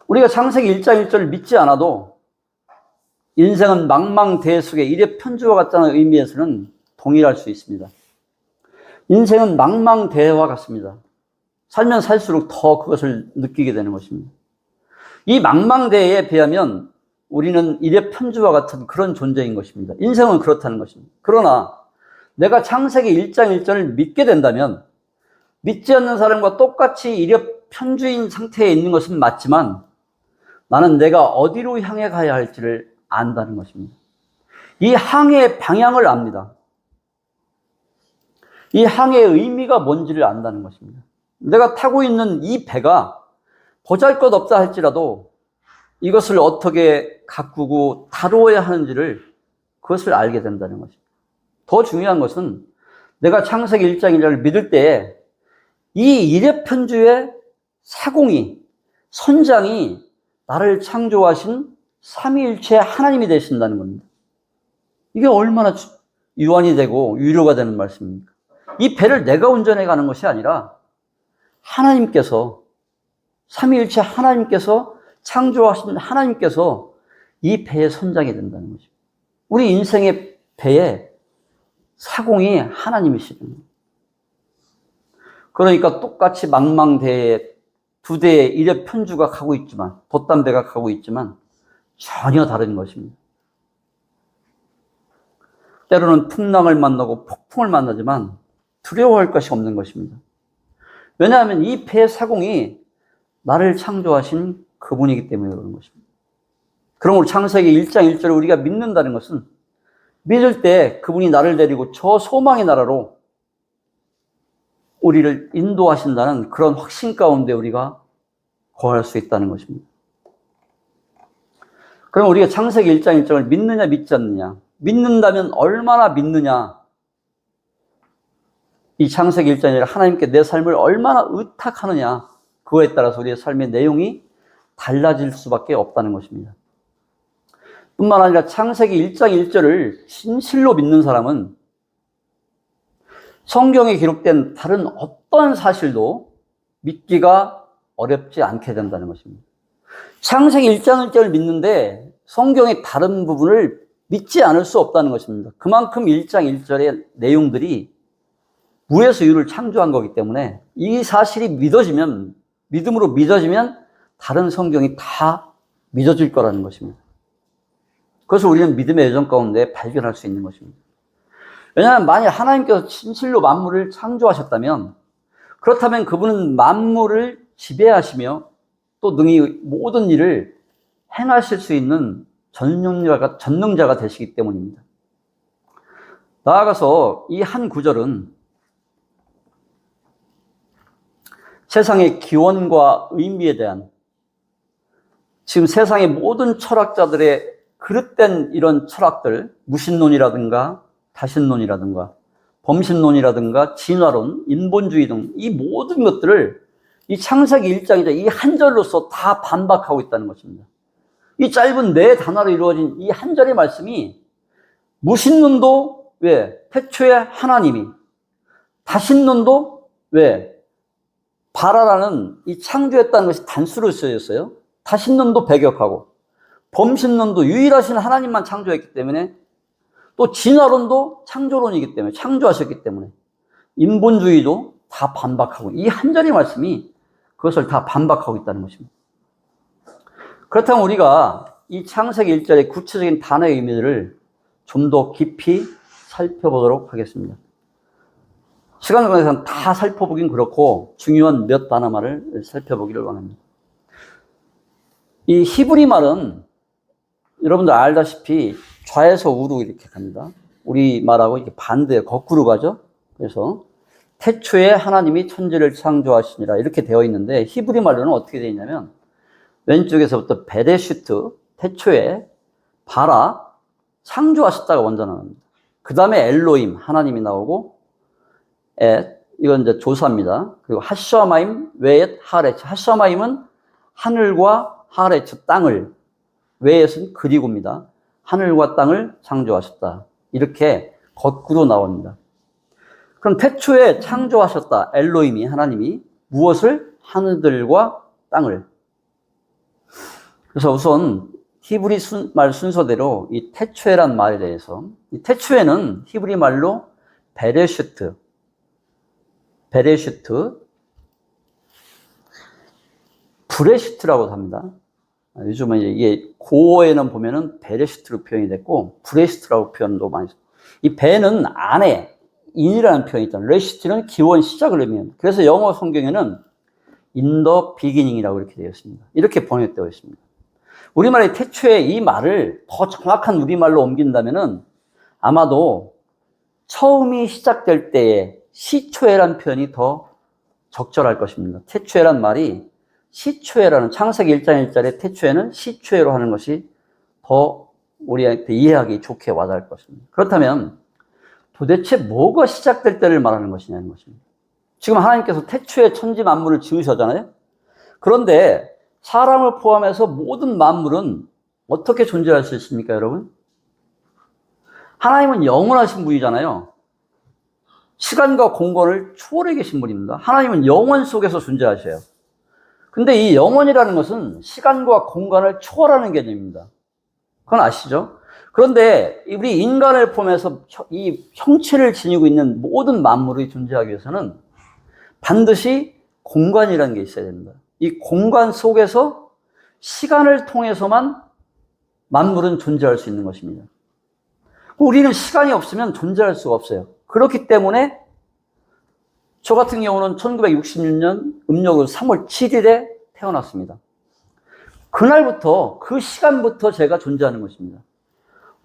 우리가 창세기 1장 1절을 믿지 않아도 인생은 망망대해 속의 일의 편지와 같다는 의미에서는 동일할 수 있습니다. 인생은 망망대해와 같습니다. 살면 살수록 더 그것을 느끼게 되는 것입니다. 이 망망대해에 비하면 우리는 일의 편지와 같은 그런 존재인 것입니다. 인생은 그렇다는 것입니다. 그러나 내가 창세기 1장 1절을 믿게 된다면 믿지 않는 사람과 똑같이 일의 편주인 상태에 있는 것은 맞지만 나는 내가 어디로 향해 가야 할지를 안다는 것입니다. 이 항해의 방향을 압니다. 이 항해의 의미가 뭔지를 안다는 것입니다. 내가 타고 있는 이 배가 보잘것없다 할지라도 이것을 어떻게 가꾸고 다루어야 하는지를 그것을 알게 된다는 것입니다. 더 중요한 것은 내가 창세기 1장 1절을 믿을 때에 이 일회편주의 사공이, 선장이 나를 창조하신 삼위일체 하나님이 되신다는 겁니다. 이게 얼마나 유한이 되고 위로가 되는 말씀입니까? 이 배를 내가 운전해 가는 것이 아니라 하나님께서, 삼위일체 하나님께서 창조하신 하나님께서 이 배의 선장이 된다는 것입니다. 우리 인생의 배에 사공이 하나님이시죠. 그러니까 똑같이 망망대해에 두 대의 일의 편주가 가고 있지만, 돛담배가 가고 있지만 전혀 다른 것입니다. 때로는 풍랑을 만나고 폭풍을 만나지만 두려워할 것이 없는 것입니다. 왜냐하면 이 배의 사공이 나를 창조하신 그분이기 때문에 그런 것입니다. 그럼 우리 창세기 1장 1절을 우리가 믿는다는 것은 믿을 때 그분이 나를 데리고 저 소망의 나라로 우리를 인도하신다는 그런 확신 가운데 우리가 거할 수 있다는 것입니다. 그럼 우리가 창세기 1장 1절을 믿느냐 믿지 않느냐? 믿는다면 얼마나 믿느냐? 이 창세기 1장 1절 하나님께 내 삶을 얼마나 의탁하느냐? 그거에 따라서 우리의 삶의 내용이 달라질 수밖에 없다는 것입니다. 뿐만 아니라 창세기 1장 1절을 진실로 믿는 사람은 성경에 기록된 다른 어떤 사실도 믿기가 어렵지 않게 된다는 것입니다. 창세기 1장 1절을 믿는데 성경의 다른 부분을 믿지 않을 수 없다는 것입니다. 그만큼 1장 1절의 내용들이 무에서 유를 창조한 거기 때문에 이 사실이 믿음으로 믿어지면 다른 성경이 다 믿어질 거라는 것입니다. 그것을 우리는 믿음의 여정 가운데 발견할 수 있는 것입니다. 왜냐하면 만약 하나님께서 진실로 만물을 창조하셨다면, 그렇다면 그분은 만물을 지배하시며 또 능히 모든 일을 행하실 수 있는 전능자가 되시기 때문입니다. 나아가서 이 한 구절은 세상의 기원과 의미에 대한, 지금 세상의 모든 철학자들의 그릇된 이런 철학들, 무신론이라든가 다신론이라든가 범신론이라든가 진화론, 인본주의 등 이 모든 것들을 이 창세기 1장이자 이 한 절로서 다 반박하고 있다는 것입니다. 이 짧은 네 단어로 이루어진 이 한 절의 말씀이 무신론도 왜? 태초에 하나님이, 다신론도 왜? 바라라는 이 창조했다는 것이 단수로 쓰여졌어요. 다신론도 배격하고, 범신론도 유일하신 하나님만 창조했기 때문에, 또 진화론도 창조론이기 때문에, 창조하셨기 때문에, 인본주의도 다 반박하고, 이 한 절의 말씀이 그것을 다 반박하고 있다는 것입니다. 그렇다면 우리가 이 창세기 1절의 구체적인 단어의 의미들을 좀 더 깊이 살펴보도록 하겠습니다. 시간 관계상 다 살펴보긴 그렇고 중요한 몇 단어만을 살펴보기를 원합니다. 이 히브리 말은 여러분들 알다시피 좌에서 우로 이렇게 갑니다. 우리 말하고 이렇게 반대, 거꾸로 가죠. 그래서 태초에 하나님이 천지를 창조하시니라 이렇게 되어 있는데, 히브리 말로는 어떻게 되어 있냐면 왼쪽에서부터 베레슈트, 태초에 바라, 창조하셨다가 먼저 나옵니다. 그 다음에 엘로임, 하나님이 나오고, 이건 이제 조사입니다. 그리고 하샤마임, 웨엣, 하레츠. 하샤마임은 하늘과 하레츠, 땅을, 웨엣은 그리고입니다. 하늘과 땅을 창조하셨다. 이렇게 거꾸로 나옵니다. 그럼 태초에 창조하셨다. 엘로임이, 하나님이 무엇을? 하늘들과 땅을. 그래서 우선 히브리 말 순서대로 이 태초에란 말에 대해서, 이 태초에는 히브리 말로 베레슈트, 브레슈트라고 합니다. 요즘은 이게 고어에는 보면은 베레슈트로 표현이 됐고, 브레슈트라고 표현도 많이 써요. 이 베는 안에, 인이라는 표현이 있잖아요. 레슈트는 기원, 시작을 의미합니다. 그래서 영어 성경에는 in the beginning이라고 이렇게 되어 있습니다. 이렇게 번역되어 있습니다. 우리말의 태초에 이 말을 더 정확한 우리말로 옮긴다면은 아마도 처음이 시작될 때에 시초에란 표현이 더 적절할 것입니다. 태초에란 말이 시초에라는, 창세기 1장 1절의 태초에는 시초에로 하는 것이 더 우리한테 이해하기 좋게 와닿을 것입니다. 그렇다면 도대체 뭐가 시작될 때를 말하는 것이냐는 것입니다. 지금 하나님께서 태초에 천지 만물을 지으셨잖아요. 그런데 사람을 포함해서 모든 만물은 어떻게 존재할 수 있습니까, 여러분? 하나님은 영원하신 분이잖아요. 시간과 공간을 초월해 계신 분입니다. 하나님은 영원 속에서 존재하셔요. 근데 이 영원이라는 것은 시간과 공간을 초월하는 개념입니다. 그건 아시죠? 그런데 우리 인간을 포함해서 이 형체를 지니고 있는 모든 만물이 존재하기 위해서는 반드시 공간이라는 게 있어야 됩니다. 이 공간 속에서 시간을 통해서만 만물은 존재할 수 있는 것입니다. 우리는 시간이 없으면 존재할 수가 없어요. 그렇기 때문에 저 같은 경우는 1966년 음력으로 3월 7일에 태어났습니다. 그날부터, 그 시간부터 제가 존재하는 것입니다.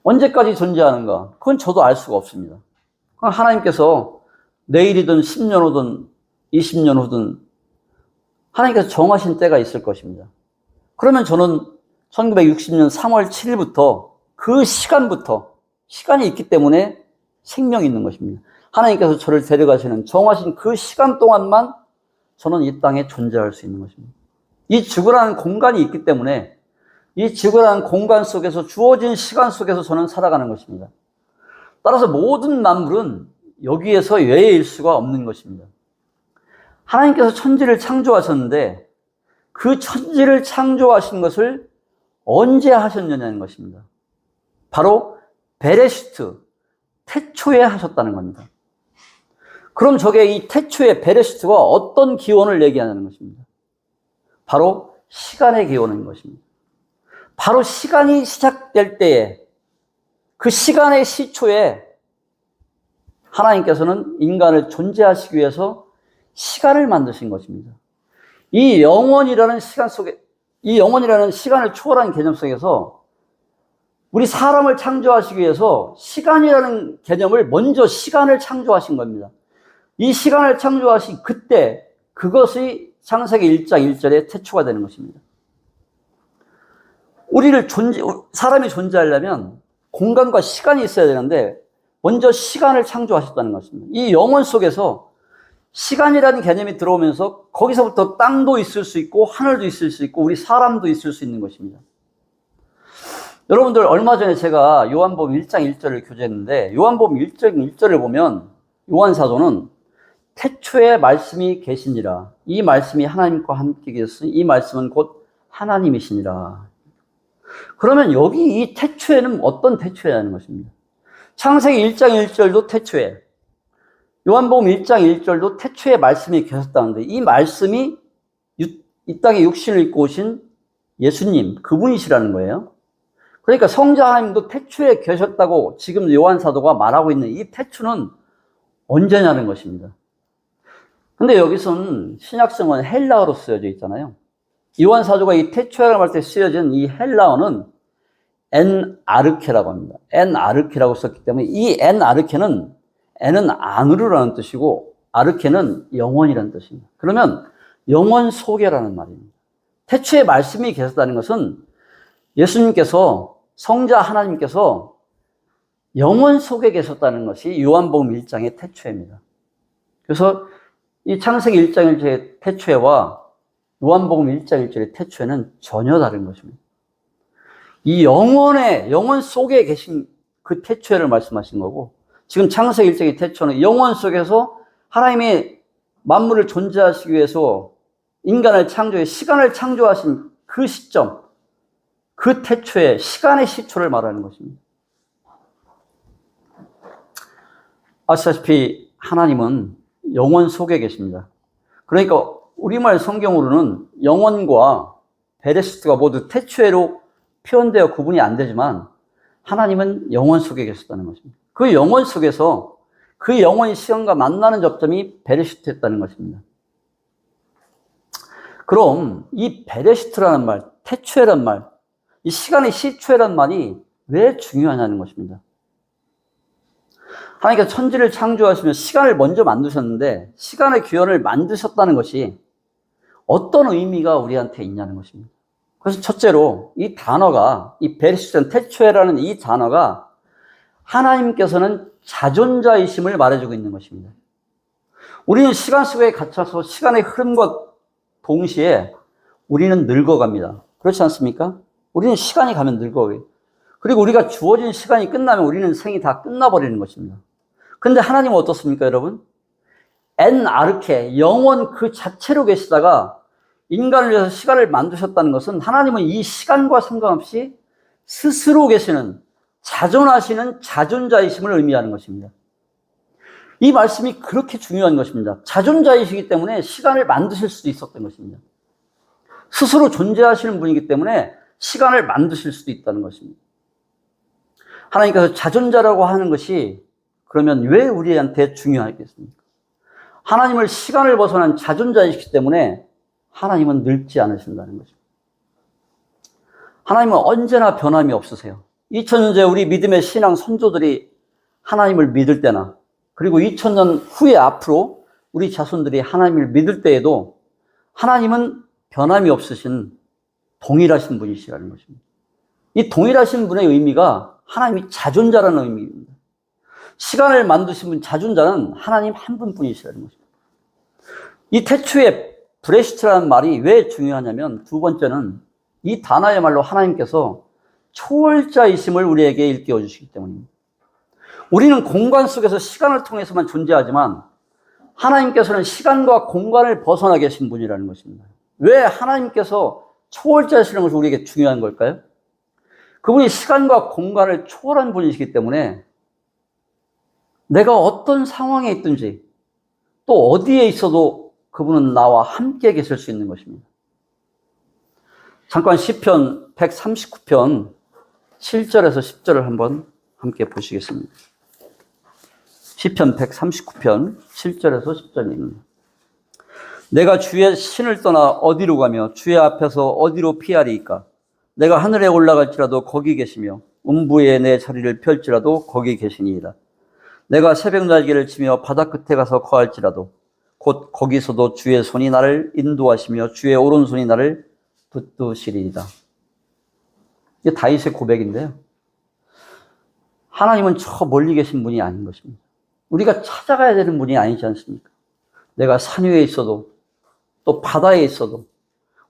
언제까지 존재하는가? 그건 저도 알 수가 없습니다. 하나님께서 내일이든 10년 후든 20년 후든 하나님께서 정하신 때가 있을 것입니다. 그러면 저는 1960년 3월 7일부터 그 시간부터, 시간이 있기 때문에 생명이 있는 것입니다. 하나님께서 저를 데려가시는 정하신 그 시간 동안만 저는 이 땅에 존재할 수 있는 것입니다. 이 지구라는 공간이 있기 때문에 이 지구라는 공간 속에서 주어진 시간 속에서 저는 살아가는 것입니다. 따라서 모든 만물은 여기에서 외일 수가 없는 것입니다. 하나님께서 천지를 창조하셨는데 그 천지를 창조하신 것을 언제 하셨느냐는 것입니다. 바로 베레시트, 태초에 하셨다는 겁니다. 그럼 저게 이 태초의 베레시트가 어떤 기원을 얘기하는 것입니다. 바로 시간의 기원인 것입니다. 바로 시간이 시작될 때에 그 시간의 시초에 하나님께서는 인간을 존재하시기 위해서 시간을 만드신 것입니다. 이 영원이라는 시간 속에, 이 영원이라는 시간을 초월한 개념 속에서 우리 사람을 창조하시기 위해서 시간이라는 개념을 먼저 시간을 창조하신 겁니다. 이 시간을 창조하신 그때 그것이 창세기 1장 1절의 태초가 되는 것입니다. 사람이 존재하려면 공간과 시간이 있어야 되는데 먼저 시간을 창조하셨다는 것입니다. 이 영원 속에서 시간이라는 개념이 들어오면서 거기서부터 땅도 있을 수 있고 하늘도 있을 수 있고 우리 사람도 있을 수 있는 것입니다. 여러분들 얼마 전에 제가 요한복음 1장 1절을 교제했는데 요한복음 1장 1절을 보면 요한사도는 태초에 말씀이 계시니라. 이 말씀이 하나님과 함께 계셨으니 이 말씀은 곧 하나님이시니라. 그러면 여기 이 태초에는 어떤 태초라는 것입니다. 창세기 1장 1절도 태초에, 요한복음 1장 1절도 태초에 말씀이 계셨다는데 이 말씀이 이 땅에 육신을 입고 오신 예수님, 그분이시라는 거예요. 그러니까 성자 하나님도 태초에 계셨다고 지금 요한 사도가 말하고 있는 이 태초는 언제냐는 것입니다. 근데 여기서는 신약성은 헬라어로 쓰여져 있잖아요. 요한 사도가 이 태초라고 할 때 쓰여진 이 헬라어는 엔 아르케라고 합니다. 엔 아르케라고 썼기 때문에 이 엔 아르케는 엔은 안으로라는 뜻이고 아르케는 영원이라는 뜻입니다. 그러면 영원 속에라는 말입니다. 태초에 말씀이 계셨다는 것은 예수님께서 성자 하나님께서 영원 속에 계셨다는 것이 요한복음 1장의 태초입니다. 그래서 이 창세기 1장 1절의 태초와 요한복음 1장 1절의 태초에는 전혀 다른 것입니다. 이 영원 속에 계신 그 태초를 말씀하신 거고 지금 창세기 1장의 태초는 영원 속에서 하나님이 만물을 존재하시기 위해서 인간을 창조해 시간을 창조하신 그 시점, 그 태초의 시간의 시초를 말하는 것입니다. 아시다시피 하나님은 영원 속에 계십니다. 그러니까 우리말 성경으로는 영원과 베레시트가 모두 태초에로 표현되어 구분이 안 되지만 하나님은 영원 속에 계셨다는 것입니다. 그 영원 속에서 그 영원의 시간과 만나는 접점이 베레시트였다는 것입니다. 그럼 이 베레시트라는 말, 태초라는 말, 이 시간의 시초라는 말이 왜 중요하냐는 것입니다. 하나님께서 천지를 창조하시며 시간을 먼저 만드셨는데 시간의 기원을 만드셨다는 것이 어떤 의미가 우리한테 있냐는 것입니다. 그래서 첫째로 이 단어가 이 베레시트 태초에라는 이 단어가 하나님께서는 자존자이심을 말해주고 있는 것입니다. 우리는 시간 속에 갇혀서 시간의 흐름과 동시에 우리는 늙어갑니다. 그렇지 않습니까? 우리는 시간이 가면 늙어가요. 그리고 우리가 주어진 시간이 끝나면 우리는 생이 다 끝나버리는 것입니다. 근데 하나님은 어떻습니까, 여러분? 엔 아르케, 영원 그 자체로 계시다가 인간을 위해서 시간을 만드셨다는 것은 하나님은 이 시간과 상관없이 스스로 계시는 자존하시는 자존자이심을 의미하는 것입니다. 이 말씀이 그렇게 중요한 것입니다. 자존자이시기 때문에 시간을 만드실 수도 있었던 것입니다. 스스로 존재하시는 분이기 때문에 시간을 만드실 수도 있다는 것입니다. 하나님께서 자존자라고 하는 것이 그러면 왜 우리한테 중요하겠습니까? 하나님을 시간을 벗어난 자존자이시기 때문에 하나님은 늙지 않으신다는 것입니다. 하나님은 언제나 변함이 없으세요. 2000년 우리 믿음의 신앙 선조들이 하나님을 믿을 때나 그리고 2000년 후에 앞으로 우리 자손들이 하나님을 믿을 때에도 하나님은 변함이 없으신 동일하신 분이시라는 것입니다. 이 동일하신 분의 의미가 하나님이 자존자라는 의미입니다. 시간을 만드신 분 자존자는 하나님 한 분뿐이시라는 것입니다. 이 태초에 브레시트라는 말이 왜 중요하냐면 두 번째는 이 단어야말로 하나님께서 초월자이심을 우리에게 일깨워 주시기 때문입니다. 우리는 공간 속에서 시간을 통해서만 존재하지만 하나님께서는 시간과 공간을 벗어나 계신 분이라는 것입니다. 왜 하나님께서 초월자이시는 것이 우리에게 중요한 걸까요? 그분이 시간과 공간을 초월한 분이시기 때문에 내가 어떤 상황에 있든지 또 어디에 있어도 그분은 나와 함께 계실 수 있는 것입니다. 잠깐 시편 139편 7절에서 10절을 한번 함께 보시겠습니다. 시편 139편 7절에서 10절입니다. 내가 주의 신을 떠나 어디로 가며 주의 앞에서 어디로 피하리이까? 내가 하늘에 올라갈지라도 거기 계시며 음부에 내 자리를 펼지라도 거기 계시니이다. 내가 새벽 날개를 치며 바다 끝에 가서 거할지라도 곧 거기서도 주의 손이 나를 인도하시며 주의 오른손이 나를 붙드시리이다. 이게 다윗의 고백인데요. 하나님은 저 멀리 계신 분이 아닌 것입니다. 우리가 찾아가야 되는 분이 아니지 않습니까? 내가 산 위에 있어도 또 바다에 있어도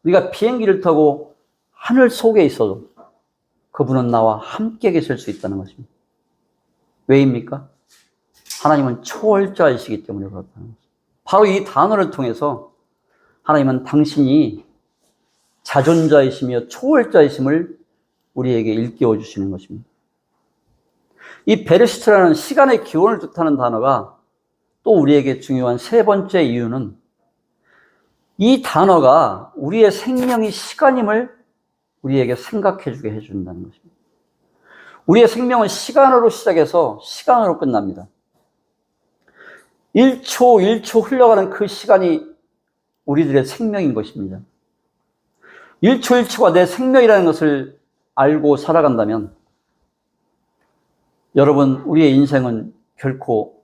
우리가 비행기를 타고 하늘 속에 있어도 그분은 나와 함께 계실 수 있다는 것입니다. 왜입니까? 하나님은 초월자이시기 때문에 그렇다는 것입니다. 바로 이 단어를 통해서 하나님은 당신이 자존자이시며 초월자이심을 우리에게 일깨워 주시는 것입니다. 이 베르시트라는 시간의 기원을 뜻하는 단어가 또 우리에게 중요한 세 번째 이유는 이 단어가 우리의 생명이 시간임을 우리에게 생각해 주게 해준다는 것입니다. 우리의 생명은 시간으로 시작해서 시간으로 끝납니다. 1초 1초 흘러가는 그 시간이 우리들의 생명인 것입니다. 1초 1초가 내 생명이라는 것을 알고 살아간다면 여러분, 우리의 인생은 결코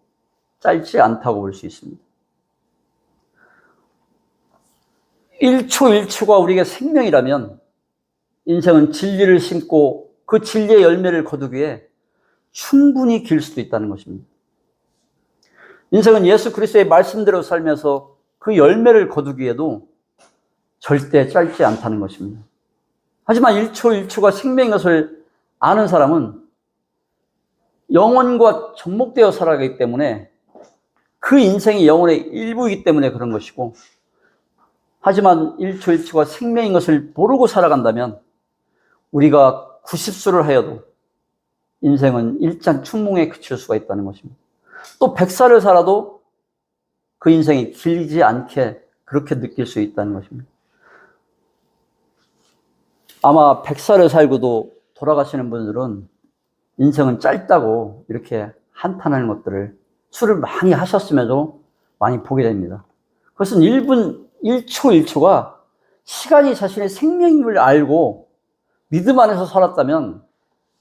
짧지 않다고 볼 수 있습니다. 1초 1초가 우리에게 생명이라면 인생은 진리를 심고 그 진리의 열매를 거두기에 충분히 길 수도 있다는 것입니다. 인생은 예수 그리스도의 말씀대로 살면서 그 열매를 거두기에도 절대 짧지 않다는 것입니다. 하지만 1초 1초가 생명인 것을 아는 사람은 영혼과 접목되어 살아가기 때문에 그 인생이 영혼의 일부이기 때문에 그런 것이고, 하지만 1초 1초가 생명인 것을 모르고 살아간다면 우리가 90수를 하여도 인생은 일장 춘몽에 그칠 수가 있다는 것입니다. 또 100살을 살아도 그 인생이 길지 않게 그렇게 느낄 수 있다는 것입니다. 아마 100살을 살고도 돌아가시는 분들은 인생은 짧다고 이렇게 한탄하는 것들을 술을 많이 하셨음에도 많이 보게 됩니다. 그것은 1분 1초 1초가 시간이 자신의 생명임을 알고 믿음 안에서 살았다면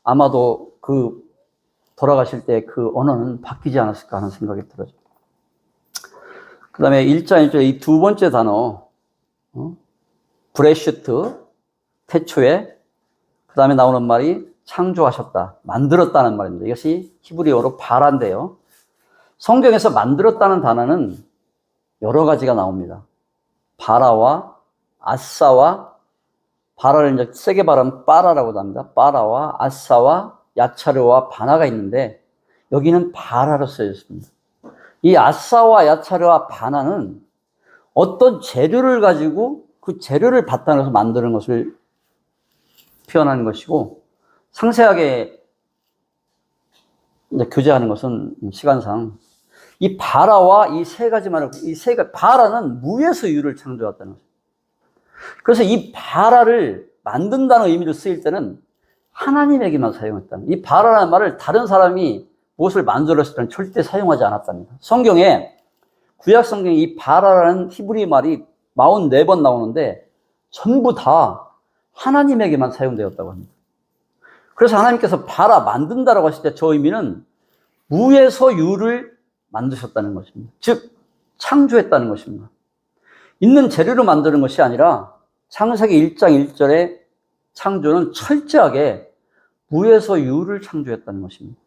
아마도 그 돌아가실 때 그 언어는 바뀌지 않았을까 하는 생각이 들어요. 그 다음에 1장 1절 이 두 번째 단어 브레슈트 태초에 그 다음에 나오는 말이 창조하셨다, 만들었다는 말입니다. 이것이 히브리어로 바라인데요. 성경에서 만들었다는 단어는 여러 가지가 나옵니다. 바라와 아싸와 바라를 이제 세게 발음하면 빠라라고 합니다. 빠라와 아싸와 야차르와 바나가 있는데 여기는 바라로 쓰여 있습니다. 이 아싸와 야차르와 바나는 어떤 재료를 가지고 그 재료를 바탕으로 해서 만드는 것을 표현하는 것이고, 상세하게 이제 교제하는 것은 시간상 이 바라와 이 세 가지만을, 이 세 가지, 바라는 무에서 유를 창조했다는 거죠. 그래서 이 바라를 만든다는 의미로 쓰일 때는 하나님에게만 사용했다는, 이 바라라는 말을 다른 사람이 무엇을 만들었을 때는 절대 사용하지 않았답니다. 성경에, 구약 성경에 이 바라라는 히브리 말이 44번 나오는데 전부 다 하나님에게만 사용되었다고 합니다. 그래서 하나님께서 바라, 만든다라고 하실 때 저 의미는 무에서 유를 만드셨다는 것입니다. 즉 창조했다는 것입니다. 있는 재료로 만드는 것이 아니라 창세기 1장 1절에 창조는 철저하게 무에서 유를 창조했다는 것입니다.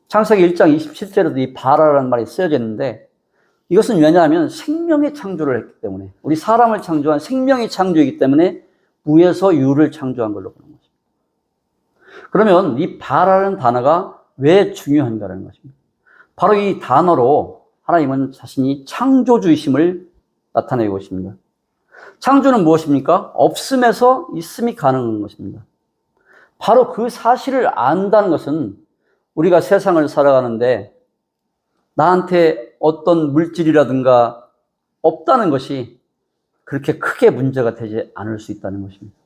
창세기 1장 27절에도 이 바라라는 말이 쓰여져 있는데 이것은 왜냐하면 생명의 창조를 했기 때문에, 우리 사람을 창조한 생명의 창조이기 때문에 무에서 유를 창조한 걸로 보는 것입니다. 그러면 이 바라라는 단어가 왜 중요한가라는 것입니다. 바로 이 단어로 하나님은 자신이 창조주이심을 나타내고 있습니다. 창조는 무엇입니까? 없음에서 있음이 가능한 것입니다. 바로 그 사실을 안다는 것은 우리가 세상을 살아가는데 나한테 어떤 물질이라든가 없다는 것이 그렇게 크게 문제가 되지 않을 수 있다는 것입니다.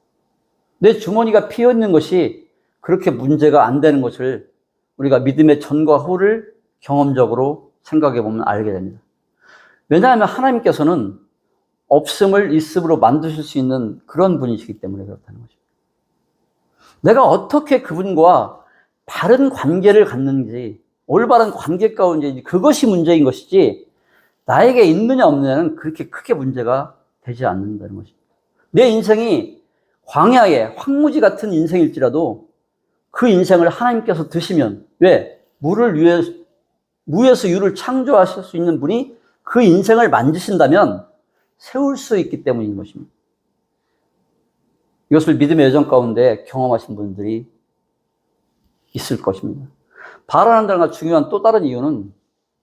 내 주머니가 비어 있는 것이 그렇게 문제가 안 되는 것을 우리가 믿음의 전과 후를 경험적으로 생각해 보면 알게 됩니다. 왜냐하면 하나님께서는 없음을 있음으로 만드실 수 있는 그런 분이시기 때문에 그렇다는 것입니다. 내가 어떻게 그분과 바른 관계를 갖는지, 올바른 관계 가운데 그것이 문제인 것이지 나에게 있느냐 없느냐는 그렇게 크게 문제가 되지 않는다는 것입니다. 내 인생이 광야의 황무지 같은 인생일지라도 그 인생을 하나님께서 드시면, 왜? 무에서 유를 창조하실 수 있는 분이 그 인생을 만지신다면 세울 수 있기 때문인 것입니다. 이것을 믿음의 여정 가운데 경험하신 분들이 있을 것입니다. 바라는 단어가 중요한 또 다른 이유는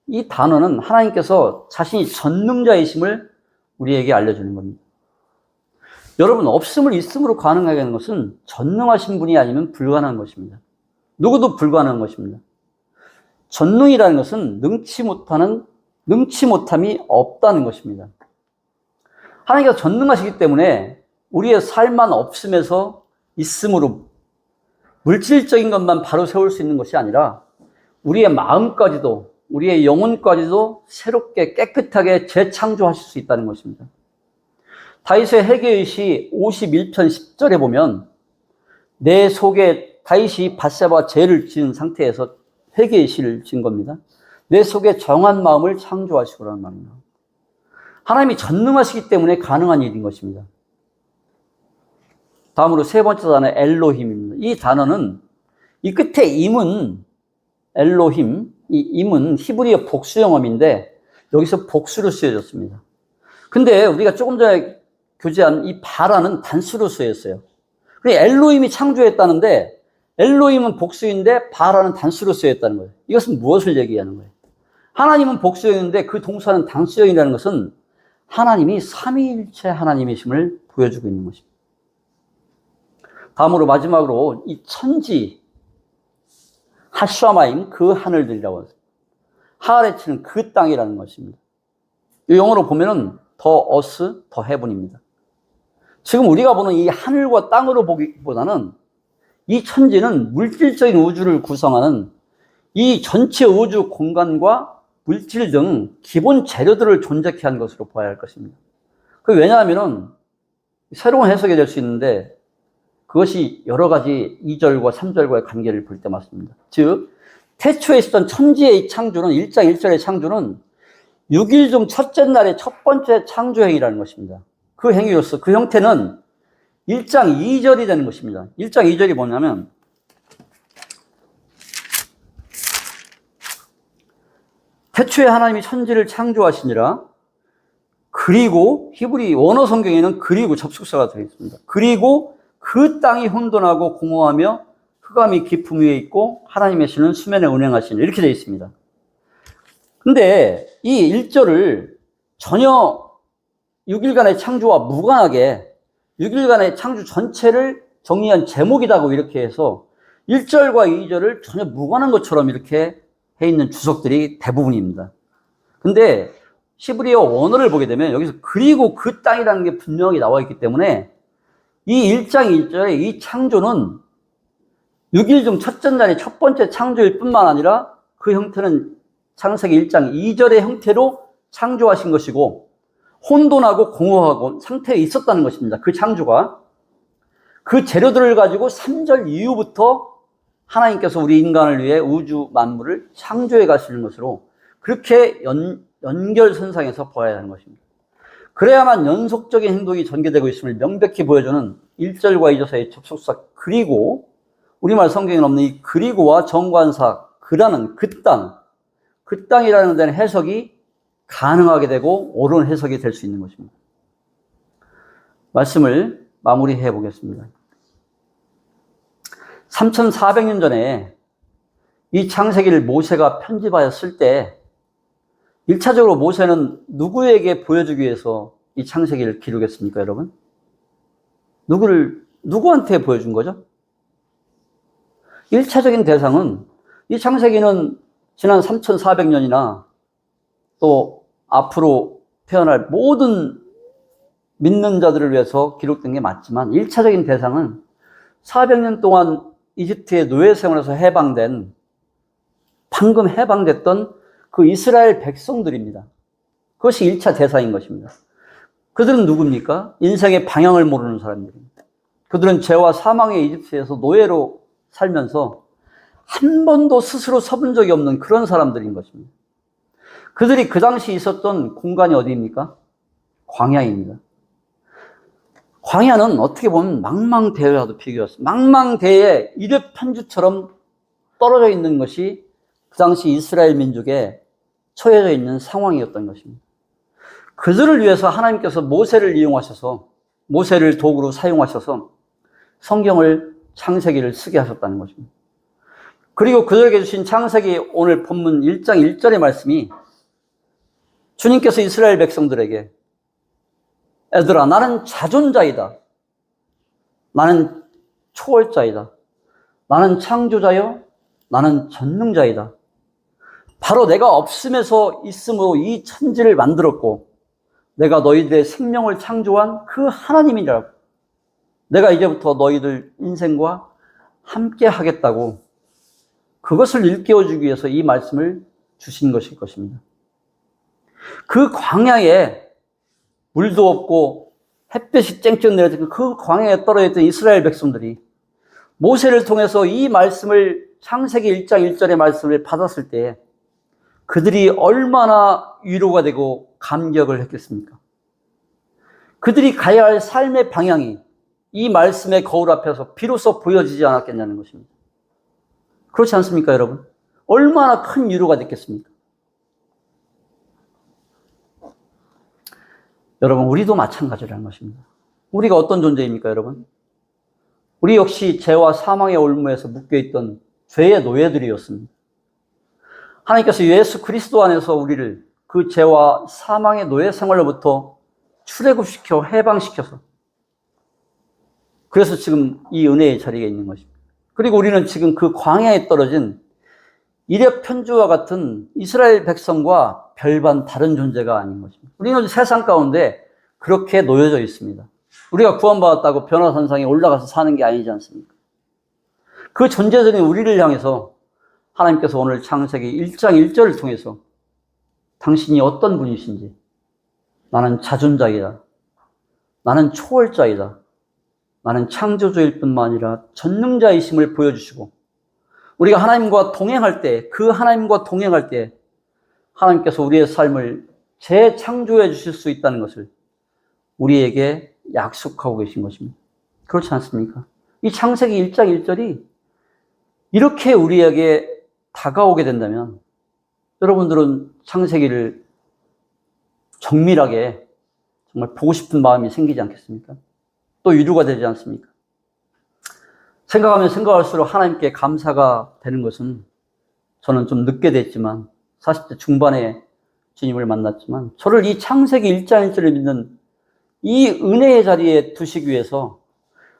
이 단어는 하나님께서 자신이 전능자이심을 우리에게 알려주는 겁니다. 여러분, 없음을 있음으로 가능하게 하는 것은 전능하신 분이 아니면 불가능한 것입니다. 누구도 불가능한 것입니다. 전능이라는 것은 능치 못함이 없다는 것입니다. 하나님께서 전능하시기 때문에 우리의 삶만 없음에서 있음으로 물질적인 것만 바로 세울 수 있는 것이 아니라 우리의 마음까지도, 우리의 영혼까지도 새롭게 깨끗하게 재창조하실 수 있다는 것입니다. 다윗의 회개의 시 51편 10절에 보면 내 속에, 다윗이 밧세바와 죄를 지은 상태에서 회개의 시를 지은 겁니다. 내 속에 정한 마음을 창조하시고라는 말입니다. 하나님이 전능하시기 때문에 가능한 일인 것입니다. 다음으로 세 번째 단어 엘로힘입니다. 이 단어는 이 끝에 임은 엘로힘, 이 임은 히브리어 복수 영어인데 여기서 복수로 쓰여졌습니다. 근데 우리가 조금 전에 교제한 이 바라는 단수로 쓰였어요. 엘로힘이 창조했다는데 엘로힘은 복수인데 바라는 단수로 쓰였다는 거예요. 이것은 무엇을 얘기하는 거예요? 하나님은 복수형인데 그 동사는 단수형이라는 것은 하나님이 삼위일체 하나님이심을 보여주고 있는 것입니다. 다음으로 마지막으로 이 천지, 하샤마임, 그 하늘들이라고 합니다. 하아레츠는 그 땅이라는 것입니다. 이 영어로 보면은 더 어스, 더 헤븐입니다. 지금 우리가 보는 이 하늘과 땅으로 보기보다는 이 천지는 물질적인 우주를 구성하는 이 전체 우주 공간과 물질 등 기본 재료들을 존재케 한 것으로 봐야 할 것입니다. 왜냐하면은 새로운 해석이 될 수 있는데 그것이 여러 가지 2절과 3절과의 관계를 볼 때 맞습니다. 즉, 태초에 있었던 천지의 창조는 1장 1절의 창조는 6일 중 첫째 날의 첫 번째 창조 행위라는 것입니다. 그 행위로서 그 형태는 1장 2절이 되는 것입니다. 1장 2절이 뭐냐면 태초에 하나님이 천지를 창조하시니라. 그리고 히브리 원어 성경에는 그리고 접속사가 되어 있습니다. 그리고 그 땅이 혼돈하고 공허하며 흑암이 깊음 위에 있고 하나님의 신은 수면에 운행하시니 이렇게 되어 있습니다. 근데 이 1절을 전혀 6일간의 창조와 무관하게 6일간의 창조 전체를 정리한 제목이라고 이렇게 해서 1절과 2절을 전혀 무관한 것처럼 이렇게 해 있는 주석들이 대부분입니다. 근데 히브리어 원어를 보게 되면 여기서 그리고 그 땅이라는 게 분명히 나와 있기 때문에 이 1장 1절의 이 창조는 6일 중 첫째 날의 첫 번째 창조일 뿐만 아니라 그 형태는 창세기 1장 2절의 형태로 창조하신 것이고 혼돈하고 공허하고 상태에 있었다는 것입니다. 그 창조가. 그 재료들을 가지고 3절 이후부터 하나님께서 우리 인간을 위해 우주 만물을 창조해 가시는 것으로 그렇게 연결선상에서 보아야 하는 것입니다. 그래야만 연속적인 행동이 전개되고 있음을 명백히 보여주는 1절과 2절사의 접속사 그리고, 우리말 성경에 없는 이 그리고와 정관사 그라는 그 땅이라는 데는 해석이 가능하게 되고 옳은 해석이 될 수 있는 것입니다. 말씀을 마무리해 보겠습니다. 3400년 전에 이 창세기를 모세가 편집하였을 때 1차적으로 모세는 누구에게 보여주기 위해서 이 창세기를 기록했습니까, 여러분? 누구한테 보여준 거죠? 1차적인 대상은, 이 창세기는 지난 3400년이나 또 앞으로 태어날 모든 믿는 자들을 위해서 기록된 게 맞지만 1차적인 대상은 400년 동안 이집트의 노예 생활에서 방금 해방됐던 그 이스라엘 백성들입니다. 그것이 1차 대상인 것입니다. 그들은 누굽니까? 인생의 방향을 모르는 사람들입니다. 그들은 죄와 사망의 이집트에서 노예로 살면서 한 번도 스스로 서본 적이 없는 그런 사람들인 것입니다. 그들이 그 당시 있었던 공간이 어디입니까? 광야입니다. 광야는 어떻게 보면 망망대해와도 비교했습니다. 망망대해에 이륙편주처럼 떨어져 있는 것이 그 당시 이스라엘 민족에 처해져 있는 상황이었던 것입니다. 그들을 위해서 하나님께서 모세를 이용하셔서, 모세를 도구로 사용하셔서 성경을, 창세기를 쓰게 하셨다는 것입니다. 그리고 그들에게 주신 창세기 오늘 본문 1장 1절의 말씀이 주님께서 이스라엘 백성들에게 애들아, 나는 자존자이다. 나는 초월자이다. 나는 창조자요. 나는 전능자이다. 바로 내가 없음에서 있음으로 이 천지를 만들었고 내가 너희들의 생명을 창조한 그 하나님이라고. 내가 이제부터 너희들 인생과 함께 하겠다고, 그것을 일깨워주기 위해서 이 말씀을 주신 것일 것입니다. 그 광야에 물도 없고 햇볕이 쨍쨍 내려지는 그 광야에 떨어져 있던 이스라엘 백성들이 모세를 통해서 이 말씀을, 창세기 1장 1절의 말씀을 받았을 때 그들이 얼마나 위로가 되고 감격을 했겠습니까? 그들이 가야 할 삶의 방향이 이 말씀의 거울 앞에서 비로소 보여지지 않았겠냐는 것입니다. 그렇지 않습니까, 여러분? 얼마나 큰 위로가 됐겠습니까? 여러분, 우리도 마찬가지라는 것입니다. 우리가 어떤 존재입니까, 여러분? 우리 역시 죄와 사망의 올무에서 묶여있던 죄의 노예들이었습니다. 하나님께서 예수 그리스도 안에서 우리를 그 죄와 사망의 노예 생활로부터 출애굽시켜 해방시켜서, 그래서 지금 이 은혜의 자리에 있는 것입니다. 그리고 우리는 지금 그 광야에 떨어진 이력 편주와 같은 이스라엘 백성과 별반 다른 존재가 아닌 것입니다. 우리는 세상 가운데 그렇게 놓여져 있습니다. 우리가 구원받았다고 변화산상에 올라가서 사는 게 아니지 않습니까? 그 존재적인 우리를 향해서 하나님께서 오늘 창세기 1장 1절을 통해서 당신이 어떤 분이신지, 나는 자존자이다, 나는 초월자이다, 나는 창조주일 뿐만 아니라 전능자이심을 보여주시고, 우리가 하나님과 동행할 때, 그 하나님과 동행할 때 하나님께서 우리의 삶을 재창조해 주실 수 있다는 것을 우리에게 약속하고 계신 것입니다. 그렇지 않습니까? 이 창세기 1장 1절이 이렇게 우리에게 다가오게 된다면 여러분들은 창세기를 정밀하게 정말 보고 싶은 마음이 생기지 않겠습니까? 또 위로가 되지 않습니까? 생각하면 생각할수록 하나님께 감사가 되는 것은, 저는 좀 늦게 됐지만 40대 중반에 주님을 만났지만, 저를 이 창세기 1장 1절을 믿는 이 은혜의 자리에 두시기 위해서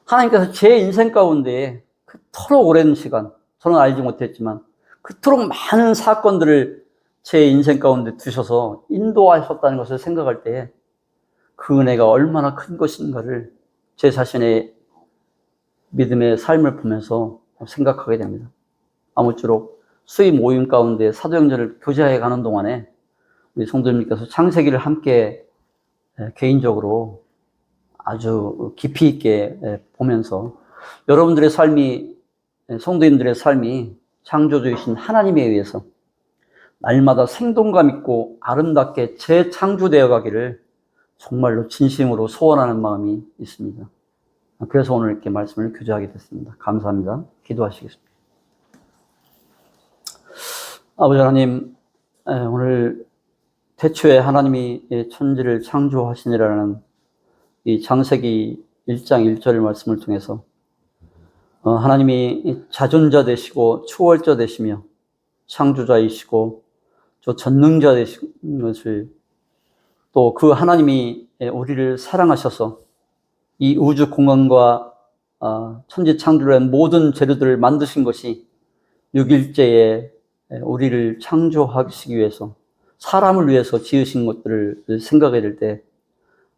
하나님께서 제 인생 가운데 그토록 오랜 시간, 저는 알지 못했지만 그토록 많은 사건들을 제 인생 가운데 두셔서 인도하셨다는 것을 생각할 때 그 은혜가 얼마나 큰 것인가를 제 자신의 믿음의 삶을 보면서 생각하게 됩니다. 아무쪼록 수입 모임 가운데 사도행전을 교제해 가는 동안에 우리 성도님께서 창세기를 함께 개인적으로 아주 깊이 있게 보면서 여러분들의 삶이, 성도인들의 삶이 창조주이신 하나님에 의해서 날마다 생동감 있고 아름답게 재창조되어 가기를 정말로 진심으로 소원하는 마음이 있습니다. 그래서 오늘 이렇게 말씀을 교제하게 됐습니다. 감사합니다. 기도하시겠습니다. 아버지 하나님, 오늘 태초에 하나님이 천지를 창조하시니라는 이 창세기 1장 1절 말씀을 통해서 하나님이 자존자 되시고 초월자 되시며 창조자이시고 저 전능자 되신 것을, 또 그 하나님이 우리를 사랑하셔서 이 우주 공간과 천지 창조를 한 모든 재료들을 만드신 것이 6일째에 우리를 창조하시기 위해서, 사람을 위해서 지으신 것들을 생각해 될 때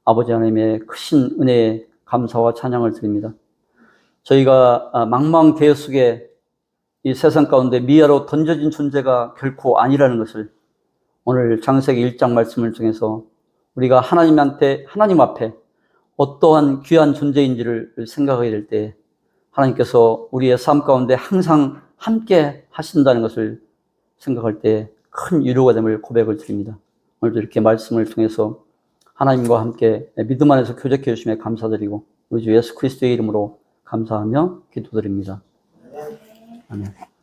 아버지 하나님의 크신 은혜에 감사와 찬양을 드립니다. 저희가 망망대해 속에 이 세상 가운데 미아로 던져진 존재가 결코 아니라는 것을 오늘 창세기 1장 말씀을 통해서 우리가 하나님 앞에 어떠한 귀한 존재인지를 생각하게 될 때 하나님께서 우리의 삶 가운데 항상 함께 하신다는 것을 생각할 때 큰 위로가 됨을 고백을 드립니다. 오늘도 이렇게 말씀을 통해서 하나님과 함께 믿음 안에서 교제해 주심에 감사드리고 우리 주 예수 그리스도의 이름으로 감사하며 기도드립니다. 아멘.